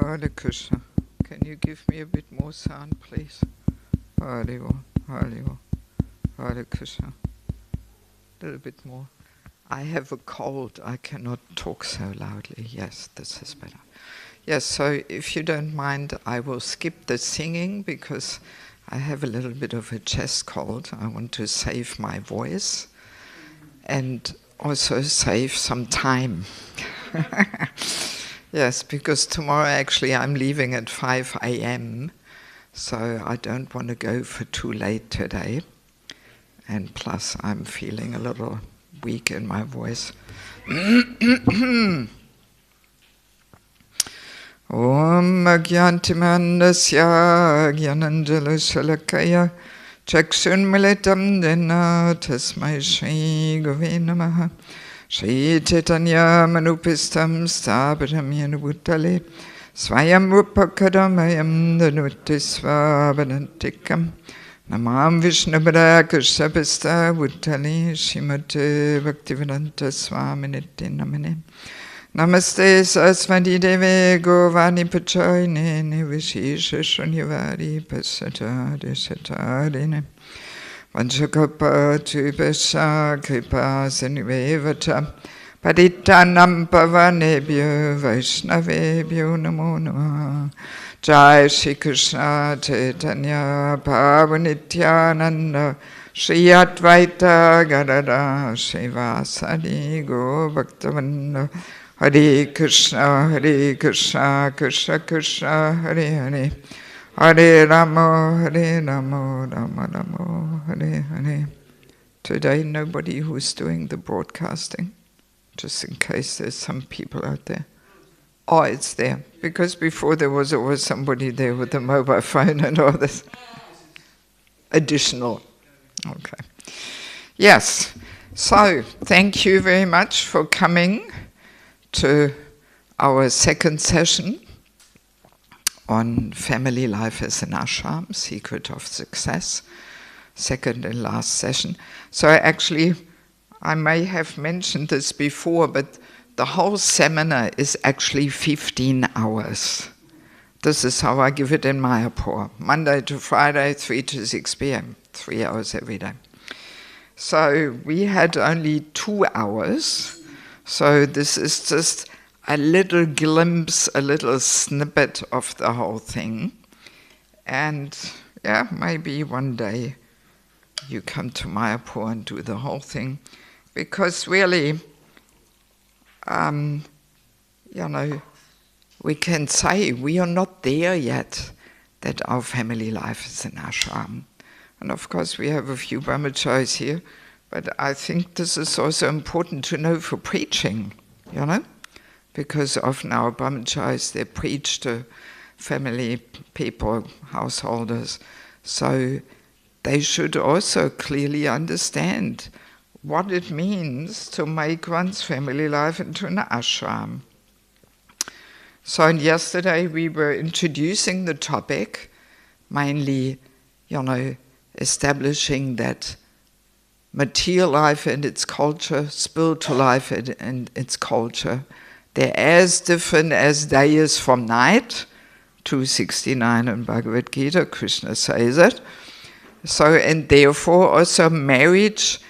Hare Krishna. Can you give me a bit more sound, please? Hare Hare Hare Krishna. A little bit more. I have a cold. I cannot talk so loudly. Yes, this is better. Yes, so if you don't mind, I will skip the singing because I have a little bit of a chest cold. I want to save my voice and also save some time. Yes, because tomorrow actually I'm leaving at 5 a.m. So I don't want to go for too late today. And plus I'm feeling a little weak in my voice. Om Agyantimandasya Gyananjala Shalakaya Chakshun Militam Dena Tasmai Shri Gove Namaha Shri Chaitanya Manupistam Stapatam Yanubhutale Swayam Rupakadamayam Danutisvabanantikam Namam Vishnubhara Krishnapista Bhuttale Shrimate Bhaktivedanta Swaminiti Namane Namaste Saraswati Deve Govani Pachaine Nivishesha Shunyavadi Pasatade Satadine Vanchakapa Tupasha Kripa Sanivevata Paditanam Pavanebhyo Vaishnavebhyo Namo Namaha Jai Shri Krishna Chaitanya Pavanityananda Shri Advaita Gadada Srivasadi Go Bhaktavanna Hare Krishna Krishna Krishna Hare Hare hare-rama hare-rama Rama Rama Hare Hare. Today nobody who's doing the broadcasting, just in case there's some people out there. Oh, it's there, because before there was always somebody there with a mobile phone and all this. Additional. Okay. Yes, so thank you very much for coming to our second session on family life as an ashram, secret of success, second and last session. So actually, I may have mentioned this before, but the whole seminar is actually 15 hours. This is how I give it in Mayapur. Monday to Friday, 3 to 6 p.m., 3 hours every day. So we had only 2 hours. So this is just a little glimpse, a little snippet of the whole thing. And yeah, maybe one day you come to Mayapur and do the whole thing. Because really, we can say we are not there yet, that our family life is an ashram. And of course we have a few brahmacharis here, but I think this is also important to know for preaching, because often our brahmacharis, they preach to family people, householders, so they should also clearly understand what it means to make one's family life into an ashram. So yesterday we were introducing the topic, mainly, establishing that material life and its culture, spiritual life and its culture, they're as different as day is from night. 269 in Bhagavad Gita, Krishna says it. So, and therefore also marriage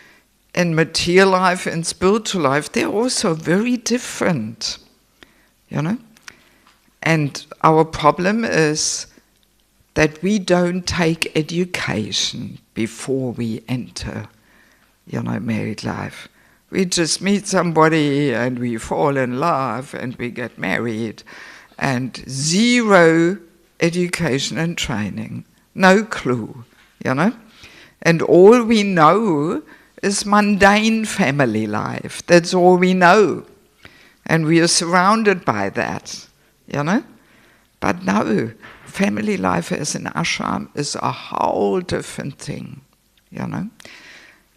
and material life and spiritual life, they're also very different, And our problem is that we don't take education before we enter, married life. We just meet somebody and we fall in love and we get married, and zero education and training, no clue, And all we know is mundane family life. That's all we know. And we are surrounded by that, But no, family life as an ashram is a whole different thing,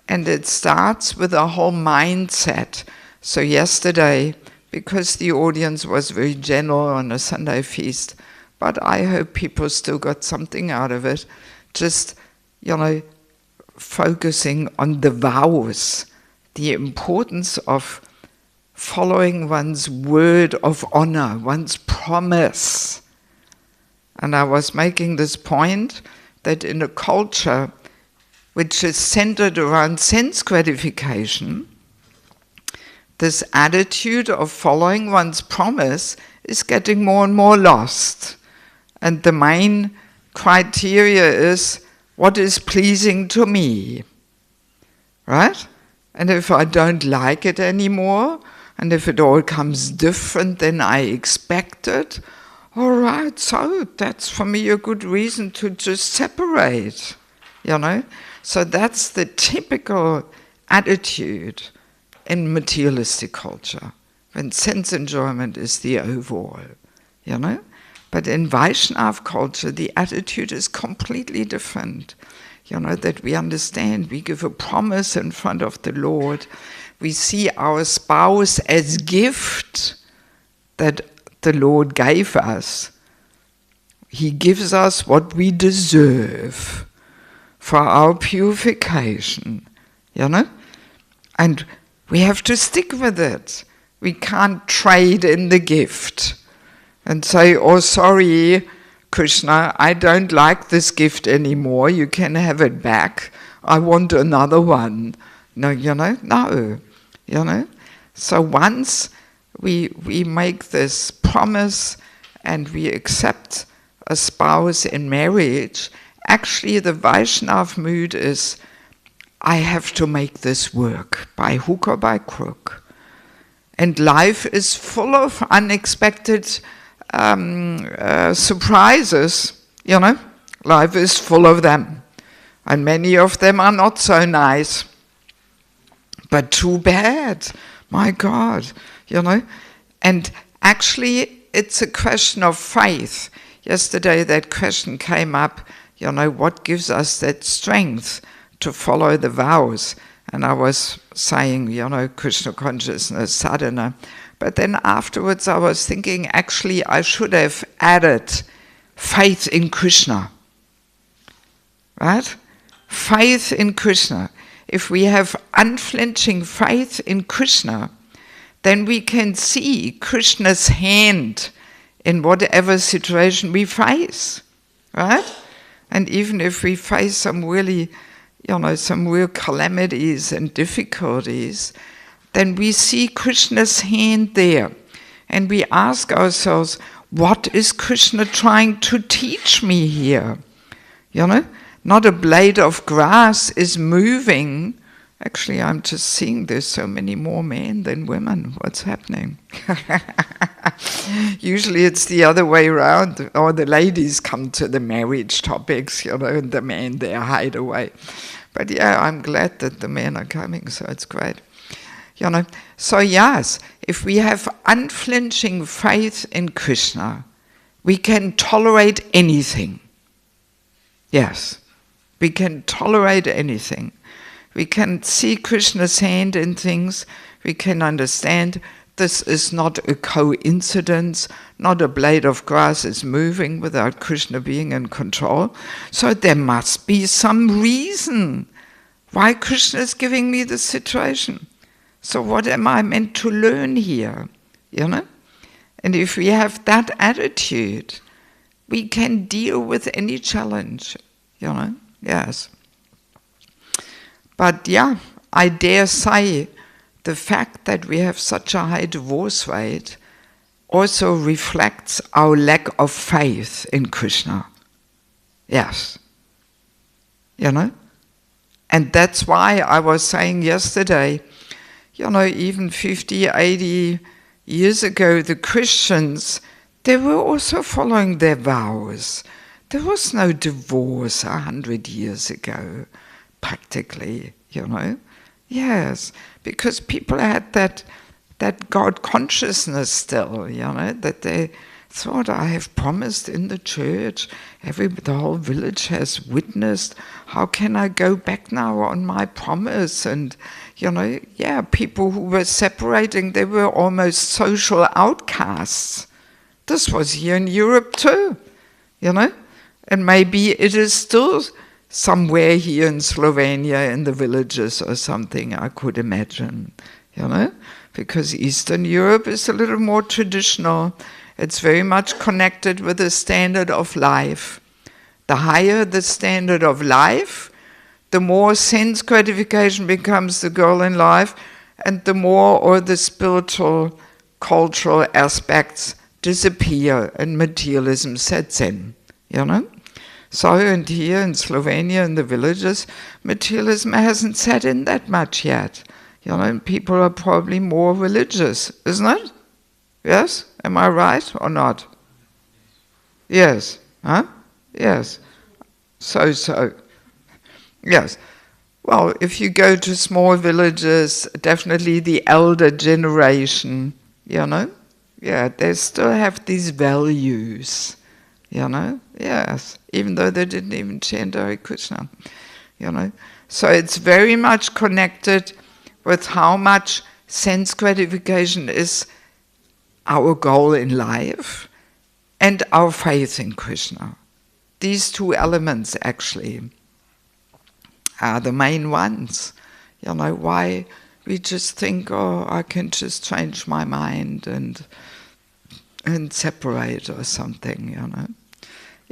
And it starts with a whole mindset. So yesterday, because the audience was very general on a Sunday feast, but I hope people still got something out of it, just, focusing on the vows, the importance of following one's word of honor, one's promise. And I was making this point that in a culture which is centered around sense gratification, this attitude of following one's promise is getting more and more lost. And the main criteria is, what is pleasing to me? Right? And if I don't like it anymore, and if it all comes different than I expected, all right, so that's for me a good reason to just separate, you know? So that's the typical attitude in materialistic culture, when sense enjoyment is the overall, you know? But in Vaishnava culture, the attitude is completely different. You know, that we understand, we give a promise in front of the Lord. We see our spouse as gift that the Lord gave us. He gives us what we deserve for our purification, you know? And we have to stick with it. We can't trade in the gift and say, oh, sorry, Krishna, I don't like this gift anymore. You can have it back. I want another one. No, you know, no, you know. So once we make this promise and we accept a spouse in marriage, actually the Vaishnava mood is, I have to make this work by hook or by crook. And life is full of unexpected surprises, you know. Life is full of them. And many of them are not so nice. But too bad, my God, you know. And actually, it's a question of faith. Yesterday that question came up, you know, what gives us that strength to follow the vows? And I was saying, you know, Krishna consciousness, sadhana. But then afterwards I was thinking, actually I should have added faith in Krishna. Right? Faith in Krishna. If we have unflinching faith in Krishna, then we can see Krishna's hand in whatever situation we face. Right? And even if we face some really, you know, some real calamities and difficulties, then we see Krishna's hand there. And we ask ourselves, what is Krishna trying to teach me here? You know, not a blade of grass is moving. Actually, I'm just seeing there's so many more men than women. What's happening? Usually it's the other way around. Or the ladies come to the marriage topics, you know, and the men, they hide away. But yeah, I'm glad that the men are coming, so it's great. You know, so yes, if we have unflinching faith in Krishna, we can tolerate anything. Yes, we can tolerate anything. We can see Krishna's hand in things. We can understand this is not a coincidence, not a blade of grass is moving without Krishna being in control. So there must be some reason why Krishna is giving me this situation. So what am I meant to learn here? You know? And if we have that attitude, we can deal with any challenge. You know? Yes. But yeah, I dare say the fact that we have such a high divorce rate also reflects our lack of faith in Krishna. Yes. You know? And that's why I was saying yesterday, you know, even 50, 80 years ago, the Christians, they were also following their vows. There was no divorce 100 years ago, practically, you know. Yes, because people had that God consciousness still, you know, that they thought, I have promised in the church, the whole village has witnessed, how can I go back now on my promise? And, you know, yeah, people who were separating, they were almost social outcasts. This was here in Europe too, you know, and maybe it is still somewhere here in Slovenia in the villages or something, I could imagine, you know, because Eastern Europe is a little more traditional. It's very much connected with the standard of life. The higher the standard of life, the more sense gratification becomes the goal in life, and the more all the spiritual, cultural aspects disappear and materialism sets in, you know. So, and here in Slovenia, in the villages, materialism hasn't set in that much yet. You know, and people are probably more religious, isn't it? Yes? Am I right or not? Yes. Huh? Yes. So. Yes. Well, if you go to small villages, definitely the elder generation, you know, yeah, they still have these values, you know, yes, even though they didn't even chant Hare Krišna, you know. So it's very much connected with how much sense gratification is our goal in life and our faith in Krishna. These two elements actually are the main ones. You know, why we just think, oh, I can just change my mind and separate or something, you know.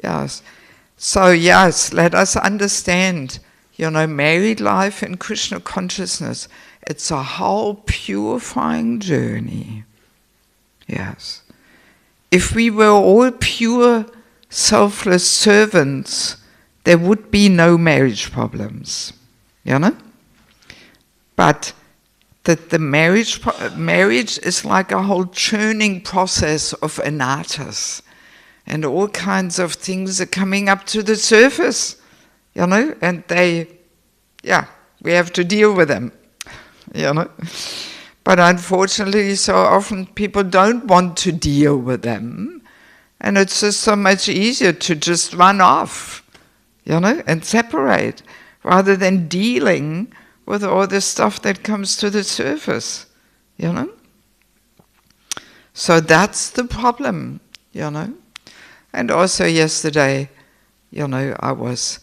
Yes. So yes, let us understand, you know, married life in Krishna consciousness, it's a whole purifying journey. Yes. If we were all pure, selfless servants, there would be no marriage problems, you know? But that the marriage is like a whole churning process of anarthas, and all kinds of things are coming up to the surface, you know, and we have to deal with them, you know. But unfortunately, so often people don't want to deal with them, and it's just so much easier to just run off, you know, and separate, rather than dealing with all the stuff that comes to the surface, you know. So that's the problem, you know. And also yesterday, you know, I was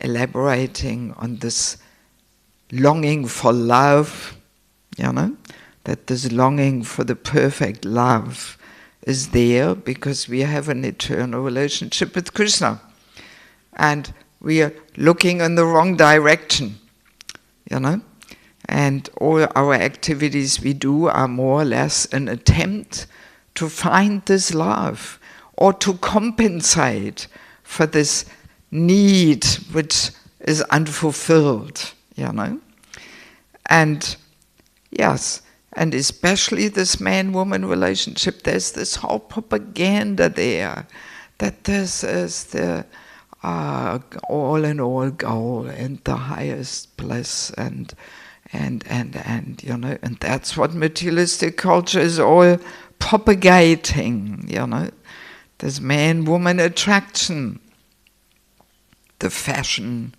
elaborating on this longing for love, you know, that this longing for the perfect love is there because we have an eternal relationship with Krishna. And we are looking in the wrong direction, you know. And all our activities we do are more or less an attempt to find this love or to compensate for this need which is unfulfilled, you know. And yes, and especially this man-woman relationship, there's this whole propaganda there that this is the all-in-all goal and the highest bliss and you know, and that's what materialistic culture is all propagating, you know, this man-woman attraction. The fashion,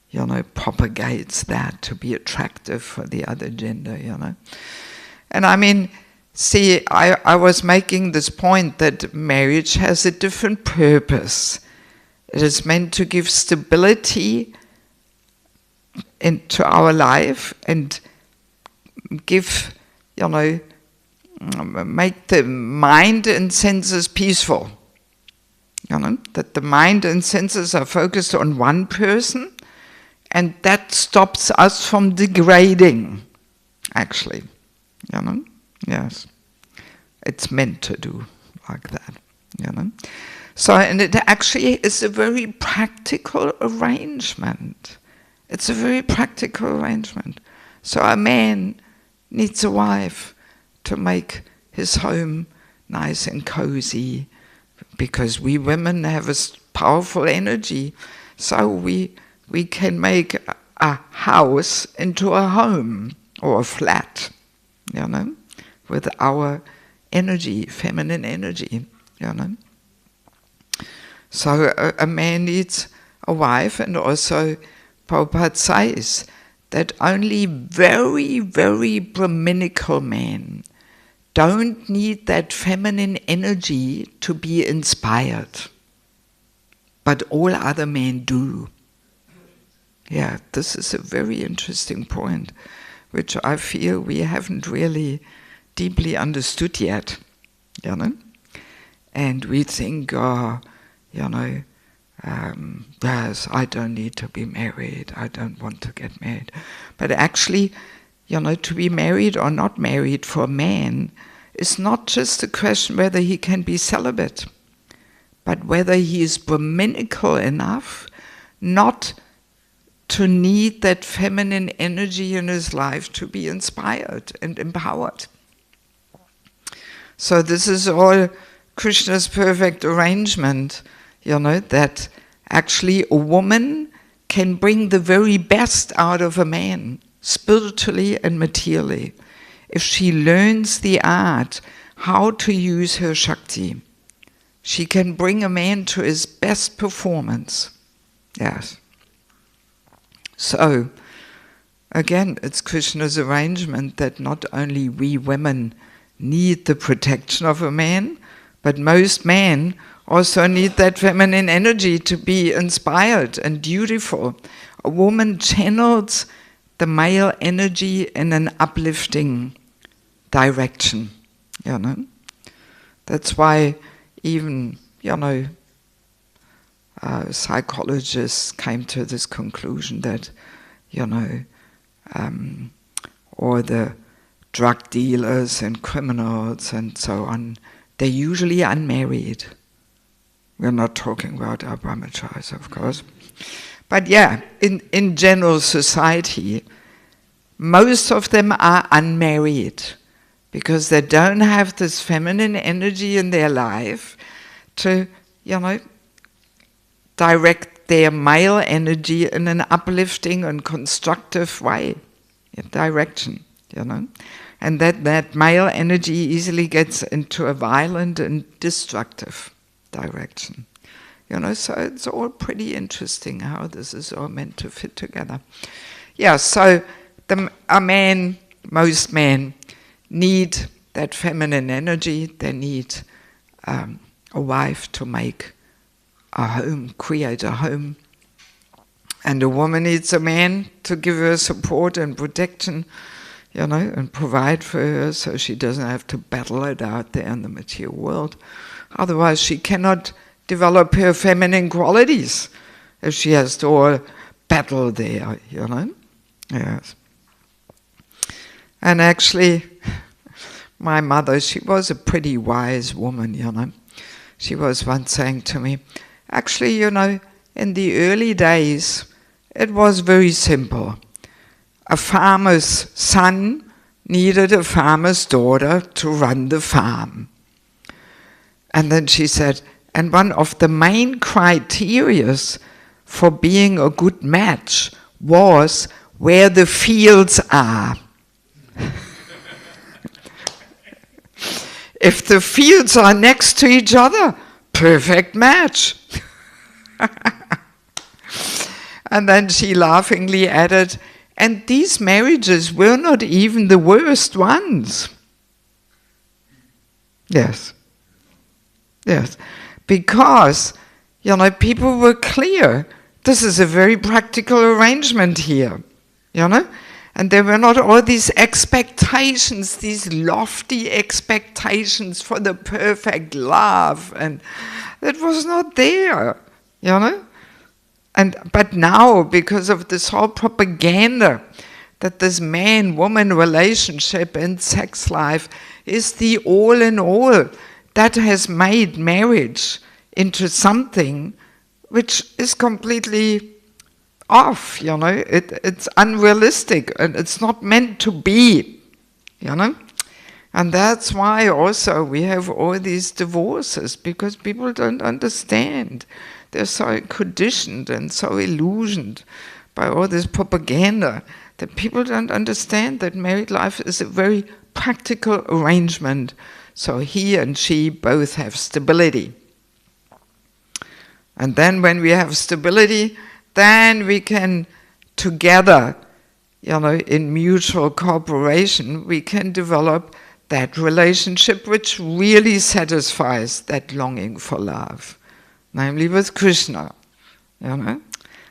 you know, propagates that to be attractive for the other gender, you know. And I mean, see, I was making this point that marriage has a different purpose. It is meant to give stability into our life and give, you know, make the mind and senses peaceful. You know, that the mind and senses are focused on one person, and that stops us from degrading, actually. You know, yes. It's meant to do like that, you know. So, and it actually is a very practical arrangement. It's a very practical arrangement. So a man needs a wife to make his home nice and cozy, because we women have a powerful energy. So we can make a house into a home or a flat, you know, with our energy, feminine energy, you know. So a man needs a wife, and also Prabhupada says that only very, very Brahminical men don't need that feminine energy to be inspired. But all other men do. Yeah, this is a very interesting point. which I feel we haven't really deeply understood yet, you know. And we think, yes, I don't need to be married, I don't want to get married. But actually, to be married or not married for a man is not just a question whether he can be celibate, but whether he is Brahminical enough not to need that feminine energy in his life to be inspired and empowered. So this is all Krishna's perfect arrangement, that actually a woman can bring the very best out of a man, spiritually and materially, if she learns the art how to use her Shakti. She can bring a man to his best performance. Yes. So, again, it's Krishna's arrangement that not only we women need the protection of a man, but most men also need that feminine energy to be inspired and dutiful. A woman channels the male energy in an uplifting direction, That's why even, psychologists came to this conclusion that, or the drug dealers and criminals and so on, they're usually unmarried. We're not talking about our brahmacharis, of course. But yeah, in general society, most of them are unmarried because they don't have this feminine energy in their life to, direct their male energy in an uplifting and constructive way, direction, And that male energy easily gets into a violent and destructive direction. So it's all pretty interesting how this is all meant to fit together. Yeah, so most men need that feminine energy. They need a wife to make a home, create a home. And a woman needs a man to give her support and protection, and provide for her so she doesn't have to battle it out there in the material world. Otherwise she cannot develop her feminine qualities if she has to all battle there, Yes. And actually, my mother, she was a pretty wise woman, She was once saying to me, actually, in the early days, it was very simple. A farmer's son needed a farmer's daughter to run the farm. And then she said, and one of the main criteria for being a good match was where the fields are. If the fields are next to each other, perfect match. And then she laughingly added, and these marriages were not even the worst ones. Yes. Yes. Because, people were clear. This is a very practical arrangement here. And there were not all these expectations, these lofty expectations for the perfect love. And that was not there, But now, because of this whole propaganda that this man-woman relationship in sex life is the all in all, that has made marriage into something which is completely off, It's unrealistic and it's not meant to be, And that's why also we have all these divorces, because people don't understand. They're so conditioned and so illusioned by all this propaganda that people don't understand that married life is a very practical arrangement. So he and she both have stability. And then when we have stability, then we can together, in mutual cooperation, we can develop that relationship which really satisfies that longing for love, namely with Krishna,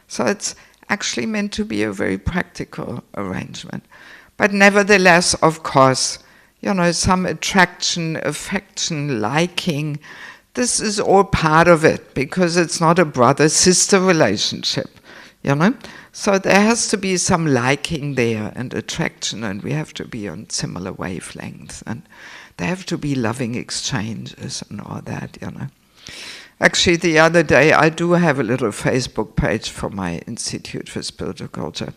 So it's actually meant to be a very practical arrangement. But nevertheless, of course, some attraction, affection, liking, this is all part of it, because it's not a brother-sister relationship, So there has to be some liking there and attraction, and we have to be on similar wavelengths, and there have to be loving exchanges and all that, Actually, the other day, I do have a little Facebook page for my Institute for Spiritual Culture,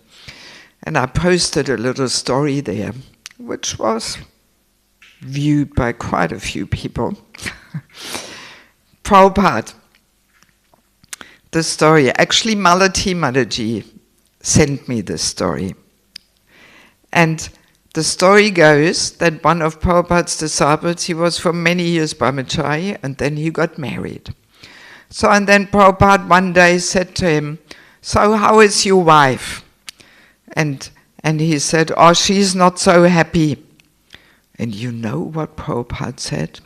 and I posted a little story there, which was viewed by quite a few people. Prabhupada, the story, actually Malati Mataji sent me this story. And the story goes that one of Prabhupada's disciples, he was for many years brahmachari, and then he got married. So, and then Prabhupada one day said to him, "So how is your wife?" And he said, "Oh, she's not so happy." And you know what Prabhupada said?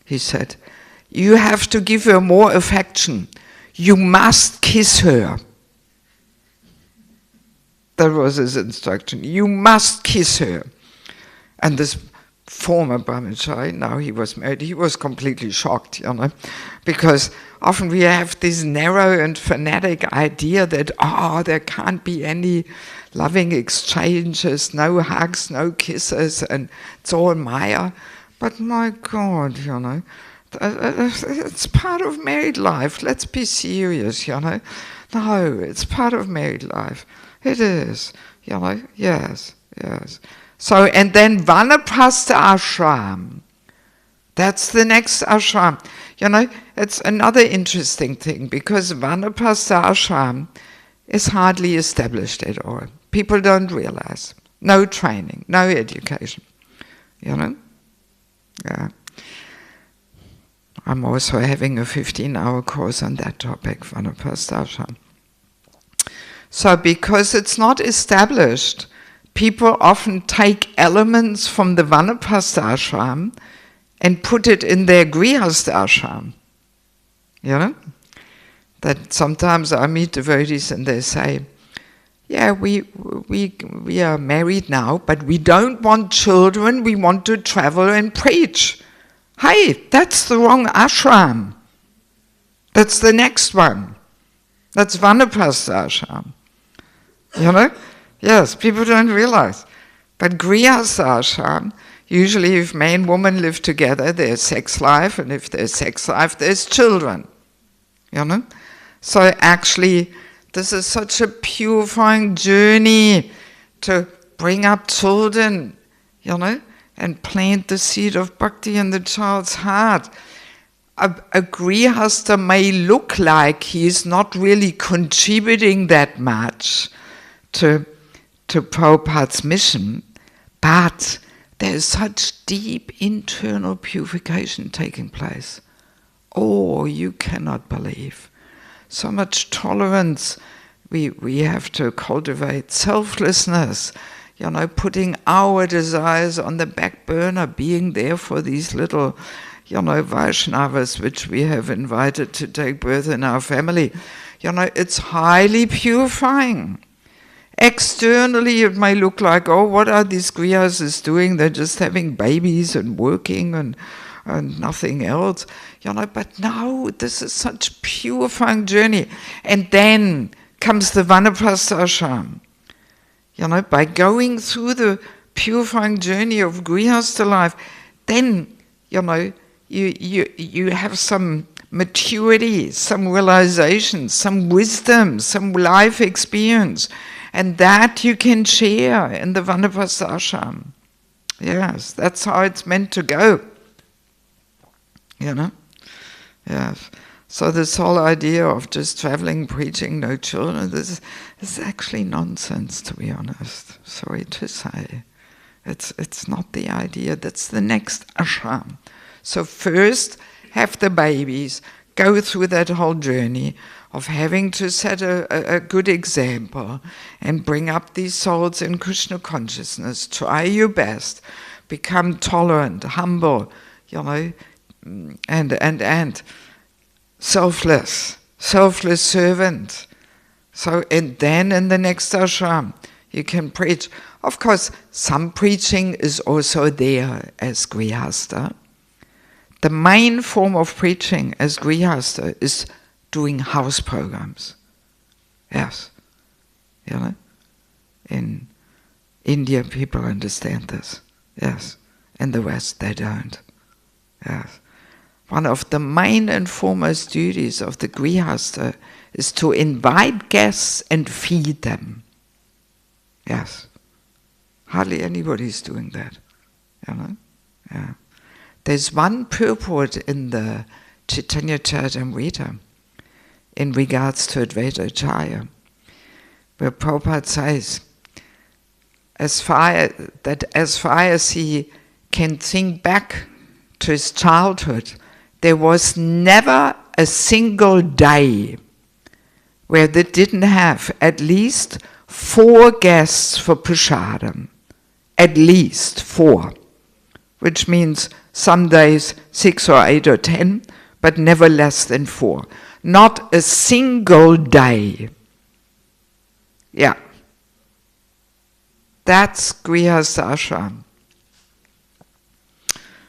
He said, "You have to give her more affection. You must kiss her." That was his instruction. You must kiss her. And this former brahmachari, now he was married, he was completely shocked, because often we have this narrow and fanatic idea that, there can't be any loving exchanges, no hugs, no kisses, and it's all Maya. But my God, it's part of married life. Let's be serious, No, it's part of married life. It is, yes. So, and then Vanaprastha ashram. That's the next ashram. It's another interesting thing, because Vanaprastha ashram is hardly established at all. People don't realize. No training, no education. Yeah. I'm also having a 15-hour course on that topic, Vanaprastha ashram. So because it's not established, people often take elements from the Vanaprastha ashram and put it in their Grihastha ashram. That sometimes I meet devotees and they say, "Yeah, we are married now, but we don't want children, we want to travel and preach." Hey, that's the wrong ashram. That's the next one. That's Vanaprastha ashram. Yes, people don't realize. But Grihastha ashram, usually if man and woman live together, there's sex life, and if there's sex life, there's children. So actually, this is such a purifying journey to bring up children, and plant the seed of bhakti in the child's heart. A Grihastha may look like he's not really contributing that much to Prabhupada's mission, but there's such deep internal purification taking place. Oh, you cannot believe. So much tolerance we have to cultivate, selflessness, putting our desires on the back burner, being there for these little, Vaishnavas which we have invited to take birth in our family. It's highly purifying. Externally it may look like, oh, what are these grihasthas doing? They're just having babies and working and nothing else. But no, this is such purifying journey. And then comes the Vanaprastha ashram. By going through the purifying journey of grihastha life, then, you have some maturity, some realization, some wisdom, some life experience. And that you can share in the Vanaprastha ashram. Yes, that's how it's meant to go. Yes. So this whole idea of just traveling, preaching, no children, this is actually nonsense, to be honest. Sorry to say. It's not the idea. That's the next ashram. So first, have the babies, go through that whole journey of having to set a good example and bring up these souls in Krishna consciousness. Try your best. Become tolerant, humble, and selfless servant. So, and then in the next ashram, you can preach. Of course, some preaching is also there as grihasta. The main form of preaching as grihasta is doing house programs. Yes. You know? In India, people understand this. Yes. In the West, they don't. Yes. One of the main and foremost duties of the grihasta is to invite guests and feed them. Yes. Hardly anybody's doing that. You know? Yeah. There's one purport in the Chaitanya Charitamrita in regards to Advaita Acharya, where Prabhupada says, as far as he can think back to his childhood, there was never a single day where they didn't have at least 4 guests for prasadam. At least 4. Which means some days 6 or 8 or 10, but never less than 4. Not a single day. Yeah. That's grihasta ashram.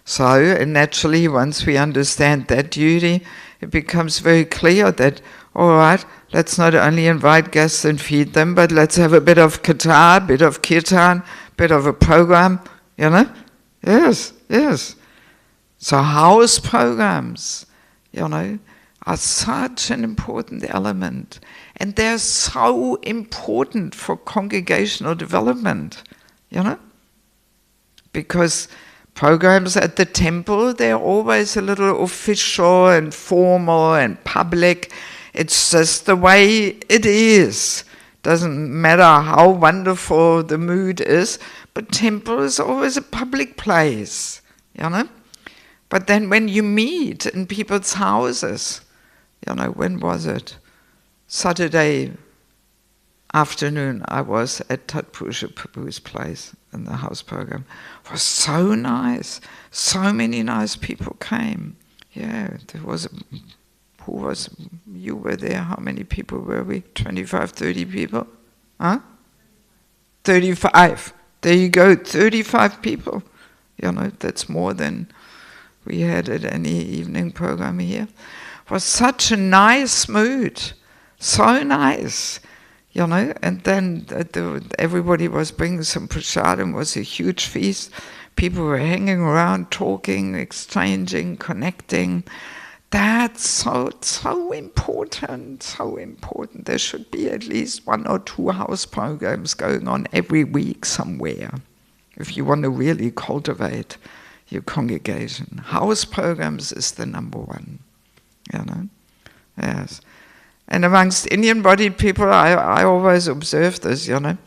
So, naturally, once we understand that duty, it becomes very clear that, all right, let's not only invite guests and feed them, but let's have a bit of katha, a bit of kirtan, a bit of a program, you know? Yes, yes. So house programs, you know, are such an important element. And they're so important for congregational development, you know? Because programs at the temple, they're always a little official and formal and public. It's just the way it is. Doesn't matter how wonderful the mood is, but temple is always a public place, you know? But then when you meet in people's houses, you know, when was it? Saturday afternoon, I was at Tatpusha Prabhu's place in the house program. It was so nice. So many nice people came. Yeah, there was you were there. How many people were we? 25, 30 people? Huh? 35. There you go, 35 people. You know, that's more than we had at any evening program here. It was such a nice mood. So nice. You know, and then everybody was bringing some prasadam. It was a huge feast. People were hanging around, talking, exchanging, connecting. That's so important, so important. There should be at least 1 or 2 house programs going on every week somewhere, if you want to really cultivate your congregation. House programs is the number one, you know. Yes. And amongst Indian-bodied people, I always observe this, you know.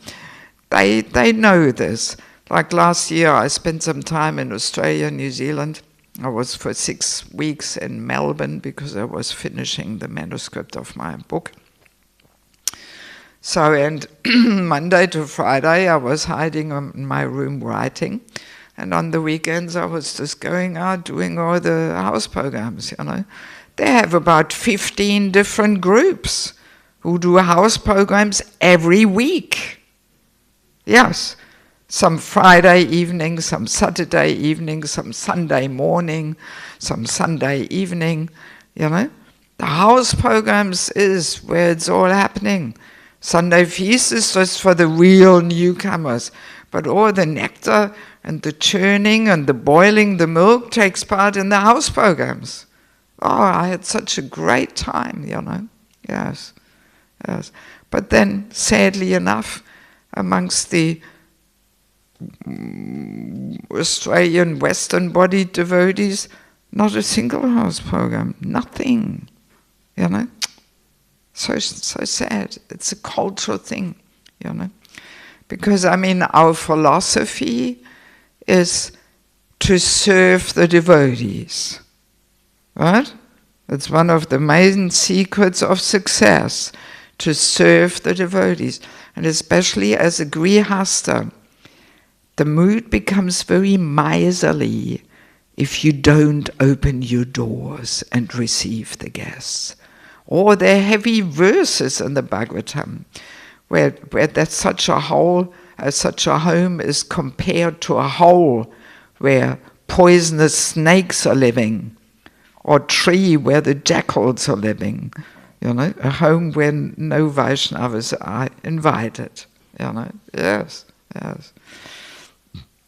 They know this. Like last year, I spent some time in Australia, New Zealand. I was for 6 weeks in Melbourne because I was finishing the manuscript of my book. So, and Monday to Friday, I was hiding in my room writing. And on the weekends, I was just going out doing all the house programs, you know. They have about 15 different groups who do house programs every week. Yes. Some Friday evening, some Saturday evening, some Sunday morning, some Sunday evening, you know. The house programs is where it's all happening. Sunday feast is just for the real newcomers, but all the nectar and the churning and the boiling the milk takes part in the house programs. Oh, I had such a great time, you know. Yes, yes. But then, sadly enough, amongst the Australian Western-bodied devotees, not a single house program, nothing, you know. So sad. It's a cultural thing, you know. Because, I mean, our philosophy is to serve the devotees, right? It's one of the main secrets of success, to serve the devotees. And especially as a grihasta, the mood becomes very miserly if you don't open your doors and receive the guests. Or there are heavy verses in the Bhagavatam where there's such a whole such a home is compared to a hole where poisonous snakes are living, or a tree where the jackals are living. You know, a home where no Vaishnavas are invited. You know, yes, yes.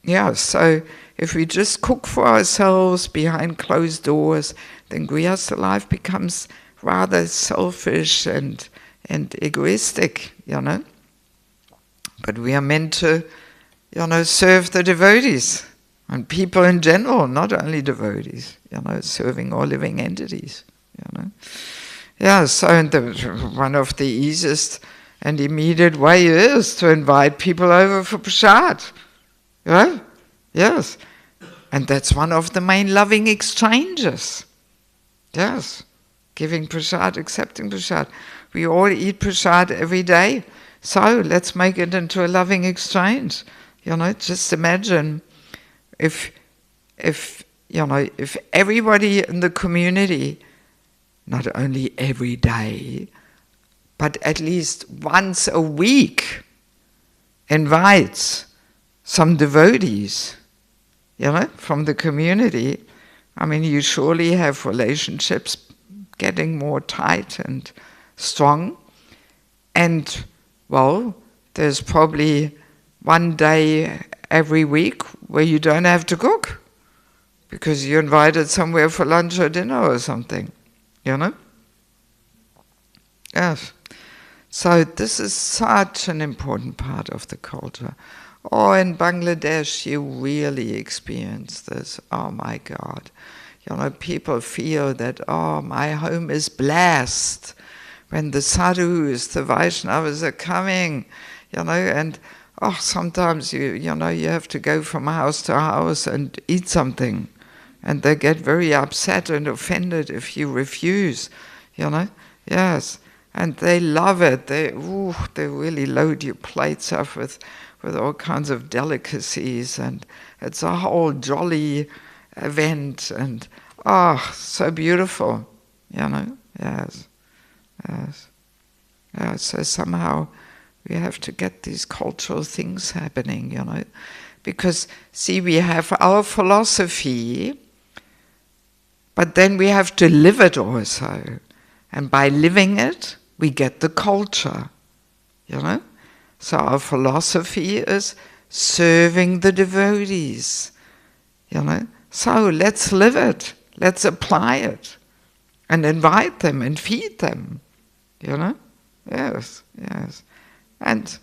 Yeah, so if we just cook for ourselves behind closed doors, then Grihastha life becomes rather selfish and egoistic, you know. But we are meant to, you know, serve the devotees and people in general, not only devotees, you know, serving all living entities, you know. Yeah, so one of the easiest and immediate way is to invite people over for prasad, right? Yes. And that's one of the main loving exchanges. Yes. Giving prasad, accepting prasad. We all eat prasad every day. So let's make it into a loving exchange. You know, just imagine if everybody in the community, not only every day, but at least once a week, invites some devotees, you know, from the community. I mean, you surely have relationships getting more tight and strong. And, well, there's probably one day every week where you don't have to cook because you're invited somewhere for lunch or dinner or something, you know? Yes. So this is such an important part of the culture. Oh, in Bangladesh, you really experience this. Oh my God. You know, people feel that, oh, my home is blessed when the sadhus, the Vaishnavas are coming, you know, and oh, sometimes you have to go from house to house and eat something, and they get very upset and offended if you refuse, you know. Yes, and they love it. They really load your plates up with all kinds of delicacies, and it's a whole jolly event, and so beautiful, you know. Yes, yes, yeah. So somehow we have to get these cultural things happening, you know, because see, we have our philosophy, but then we have to live it also, and by living it, we get the culture, you know. So our philosophy is serving the devotees, you know. So let's live it, let's apply it, and invite them and feed them, you know. Yes, yes. And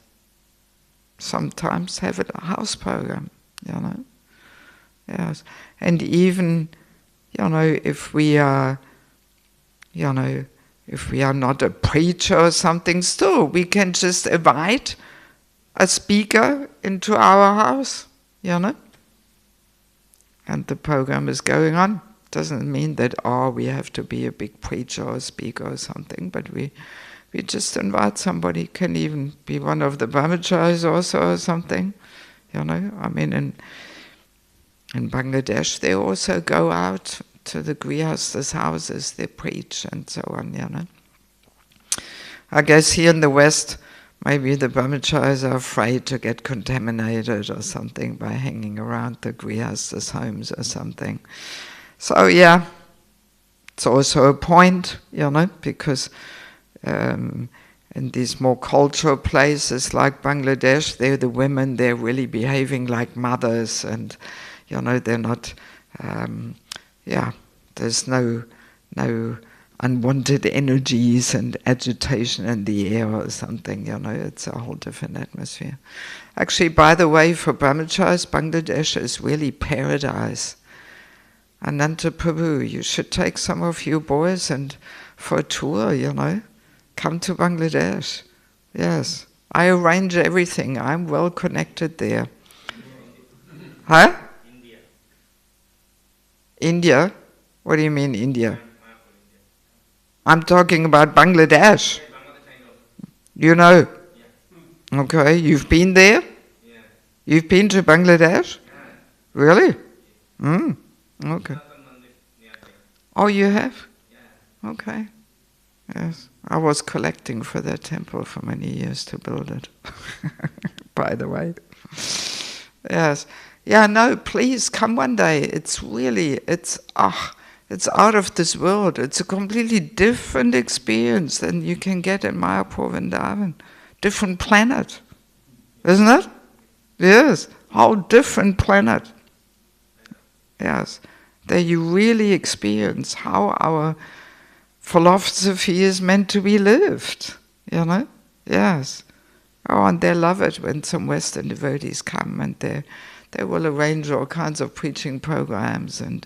sometimes have a house program, you know. Yes. And even, you know, if we are not a preacher or something, still we can just invite a speaker into our house, you know. And the program is going on. Doesn't mean that, we have to be a big preacher or speaker or something, but we just invite somebody. Can even be one of the brahmacharis also or something, you know. I mean, in Bangladesh, they also go out to the grihasthas' houses, they preach and so on, you know. I guess here in the West, maybe the brahmacharis are afraid to get contaminated or something by hanging around the grihasthas' homes or something. So yeah, it's also a point, you know, because in these more cultural places like Bangladesh, the women, they're really behaving like mothers, and, you know, they're not, there's no unwanted energies and agitation in the air or something, you know. It's a whole different atmosphere. Actually, by the way, for brahmacharis, Bangladesh is really paradise. Ananta Prabhu, you should take some of you boys and for a tour, you know. Come to Bangladesh. Yes. I arrange everything. I'm well connected there. Huh? India? What do you mean, India? I'm talking about Bangladesh. You know? Okay, you've been there? You've been to Bangladesh? Really? Okay. Oh, you have? Okay. Yes. I was collecting for that temple for many years to build it. by the way. Yes. Yeah, no, please come one day. It's really, it's out of this world. It's a completely different experience than you can get in Mayapur Vrindavan. Different planet. Isn't it? Yes. Whole different planet. Yes. There you really experience how our philosophy is meant to be lived. You know? Yes. Oh, and they love it when some Western devotees come, and they will arrange all kinds of preaching programs and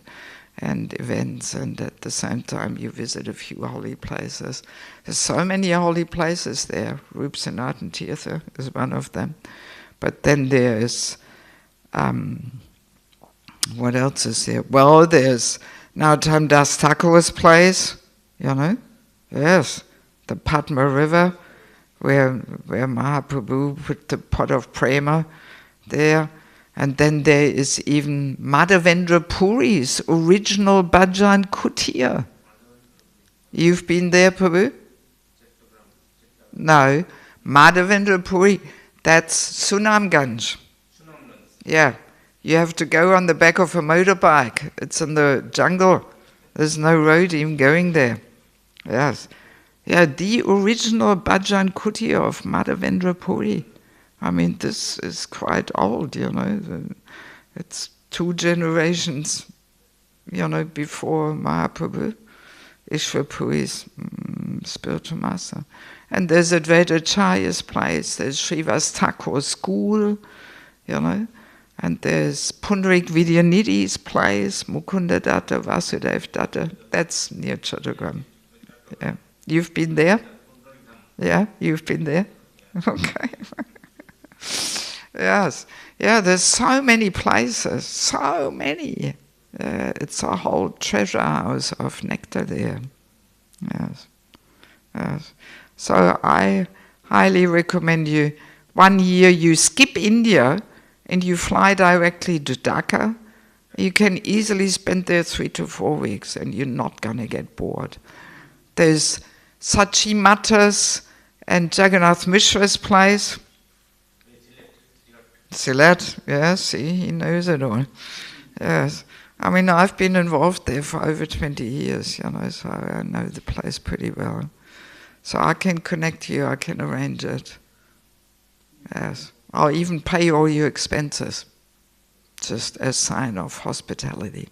events, and at the same time you visit a few holy places. There's so many holy places there. Rup Sanatan Tirtha is one of them. But then there's, what else is there? Well, there's Narottam Das Thakur's place, you know? Yes, the Padma River, where Mahaprabhu put the pot of prema there. And then there is even Madhavendra Puri's original Bhajan Kutir. You've been there, Prabhu? No. Madhavendra Puri, that's Sunamganj. Yeah. You have to go on the back of a motorbike. It's in the jungle. There's no road even going there. Yes. Yeah, the original Bhajan Kutir of Madhavendra Puri. I mean, this is quite old, you know. It's 2 generations, you know, before Mahaprabhu, Ishwar Puri's spiritual master. And there's Advaitacharya's place, there's Srivas Thakur's school, you know, and there's Pundarik Vidyanidhi's place, Mukunda Datta, Vasudev Datta. That's near Chattogram. Yeah. You've been there? Yeah, you've been there? Okay. Yes, yeah, there's so many places, so many. It's a whole treasure house of nectar there. Yes, yes. So I highly recommend you, 1 year you skip India and you fly directly to Dhaka. You can easily spend there 3 to 4 weeks and you're not going to get bored. There's Sachi Mata's and Jagannath Mishra's place. Silat, yes, see, he knows it all. Yes. I mean, I've been involved there for over 20 years, you know, so I know the place pretty well. So I can connect you, I can arrange it. Yes. I'll even pay all your expenses, just as sign of hospitality.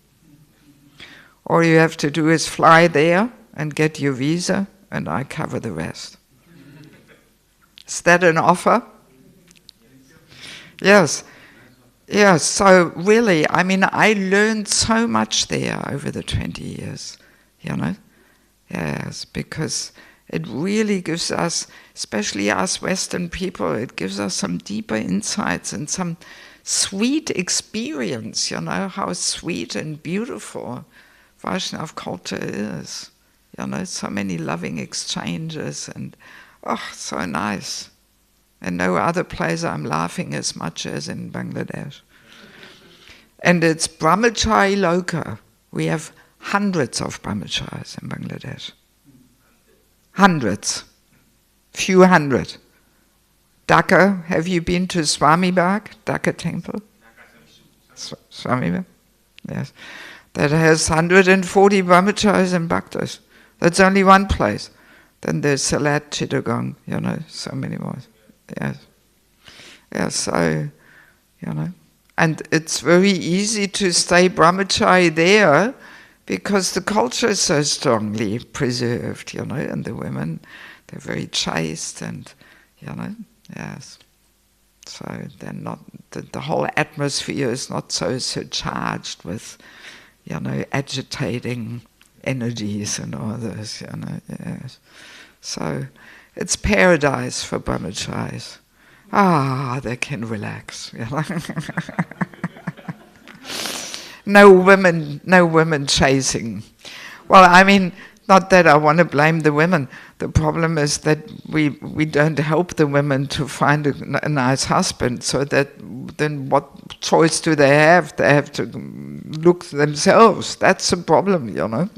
All you have to do is fly there and get your visa, and I cover the rest. Is that an offer? Yes, yes, so really, I mean, I learned so much there over the 20 years, you know, yes, because it really gives us, especially us Western people, it gives us some deeper insights and some sweet experience, you know, how sweet and beautiful Vaishnava culture is, you know, so many loving exchanges and, oh, so nice. And no other place I'm laughing as much as in Bangladesh. And it's Brahmachari Loka. We have hundreds of brahmacharis in Bangladesh. Hundreds. Few hundred. Dhaka, have you been to Swami Bagh, Dhaka temple? Swami Bagh? Yes. That has 140 brahmacharis and bhaktas. That's only one place. Then there's Salat, Chittagong, you know, so many more. Yes. Yeah, so, you know. And it's very easy to stay brahmachari there because the culture is so strongly preserved, you know, and the women, they're very chaste and, you know, yes. So they're not, the whole atmosphere is not so charged with, you know, agitating energies and all this, you know, yes. So it's paradise for brahmacharis. They can relax. You know? No women chasing. Well, I mean, not that I want to blame the women. The problem is that we don't help the women to find a nice husband. So that then what choice do they have? They have to look themselves. That's the problem, you know.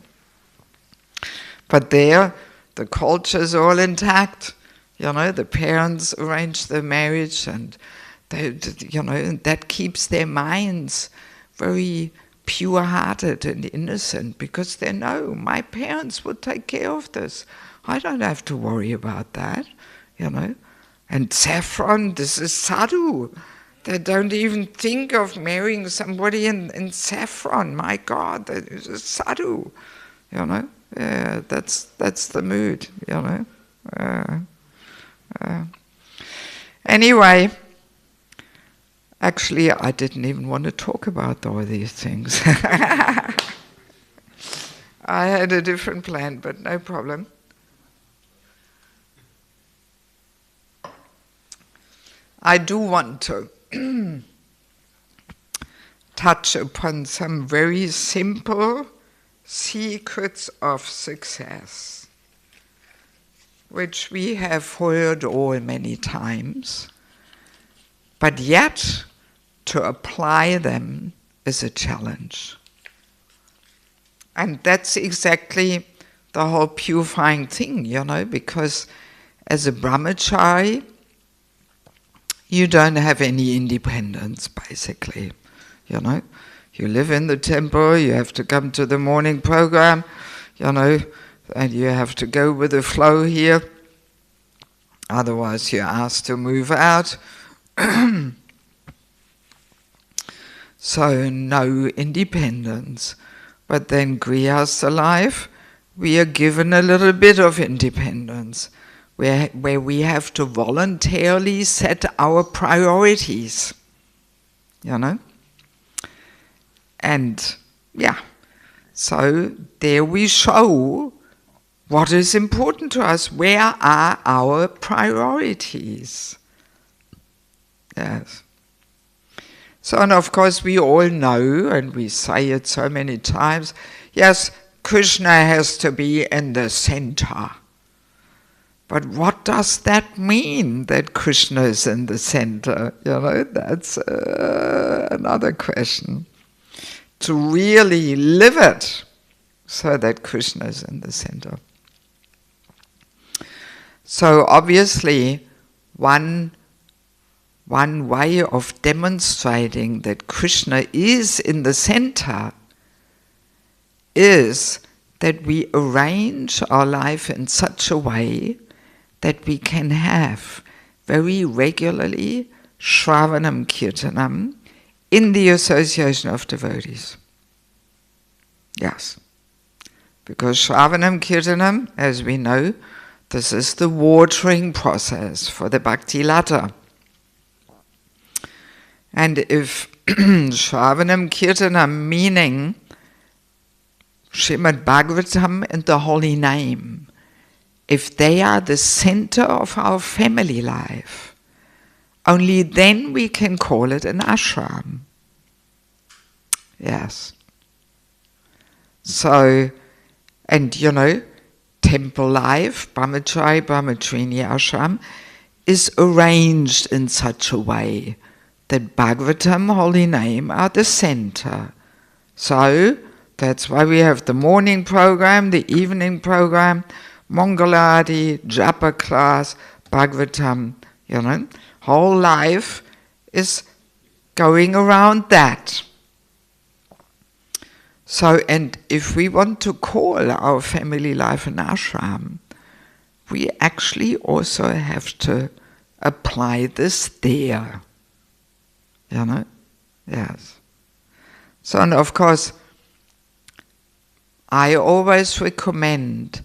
But there, the culture is all intact. You know, the parents arrange the marriage and that keeps their minds very pure-hearted and innocent, because they know my parents will take care of this. I don't have to worry about that, And saffron, this is sadhu. They don't even think of marrying somebody in saffron. My God, that is a sadhu, That's the mood, Anyway, actually, I didn't even want to talk about all these things. I had a different plan, but no problem. I do want to touch upon some very simple secrets of success, which we have heard all many times, but yet to apply them is a challenge. And that's exactly the whole purifying thing, because as a brahmachari, you don't have any independence, basically. You live in the temple, you have to come to the morning program, and you have to go with the flow here. Otherwise, you're asked to move out. So, no independence. But then, grihastha life, we are given a little bit of independence, where we have to voluntarily set our priorities, And, so there we show what is important to us. Where are our priorities? Yes. So, and of course we all know, and we say it so many times, yes, Krishna has to be in the center. But what does that mean, that Krishna is in the center? That's another question. To really live it so that Krishna is in the center. So obviously, one way of demonstrating that Krishna is in the center is that we arrange our life in such a way that we can have very regularly Shravanam Kirtanam in the association of devotees. Yes. Because Shravanam Kirtanam, as we know, this is the watering process for the bhakti ladder. And if Shravanam Kirtanam, meaning Srimad Bhagavatam and the holy name, if they are the center of our family life, only then we can call it an ashram. Yes. So, and temple life, brahmachari, brahmacharini ashram, is arranged in such a way that Bhagavatam, holy name, are the center. So, that's why we have the morning program, the evening program, Mangalarati, Japa class, Bhagavatam, whole life is going around that. So, and if we want to call our family life an ashram, we actually also have to apply this there. Yes. So, and of course, I always recommend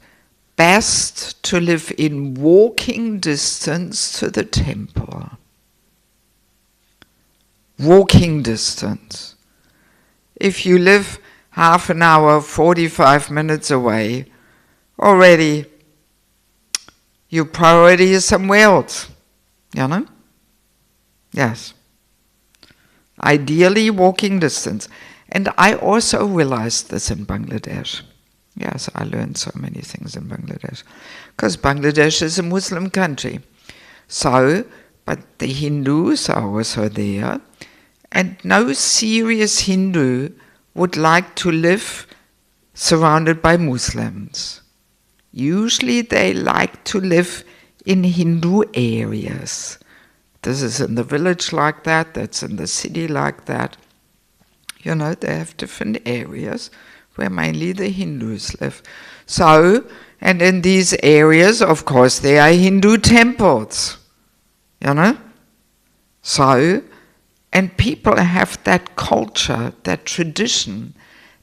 best to live in walking distance to the temple. Walking distance. If you live half an hour, 45 minutes away, already your priority is somewhere else. Yes. Ideally walking distance. And I also realized this in Bangladesh. Yes, I learned so many things in Bangladesh. Because Bangladesh is a Muslim country. So, but the Hindus are also there. And no serious Hindu would like to live surrounded by Muslims. Usually they like to live in Hindu areas, This is in the village like that, that's in the city like that. You know, they have different areas where mainly the Hindus live. So, and in these areas, of course, there are Hindu temples. You know? So, and people have that culture, that tradition,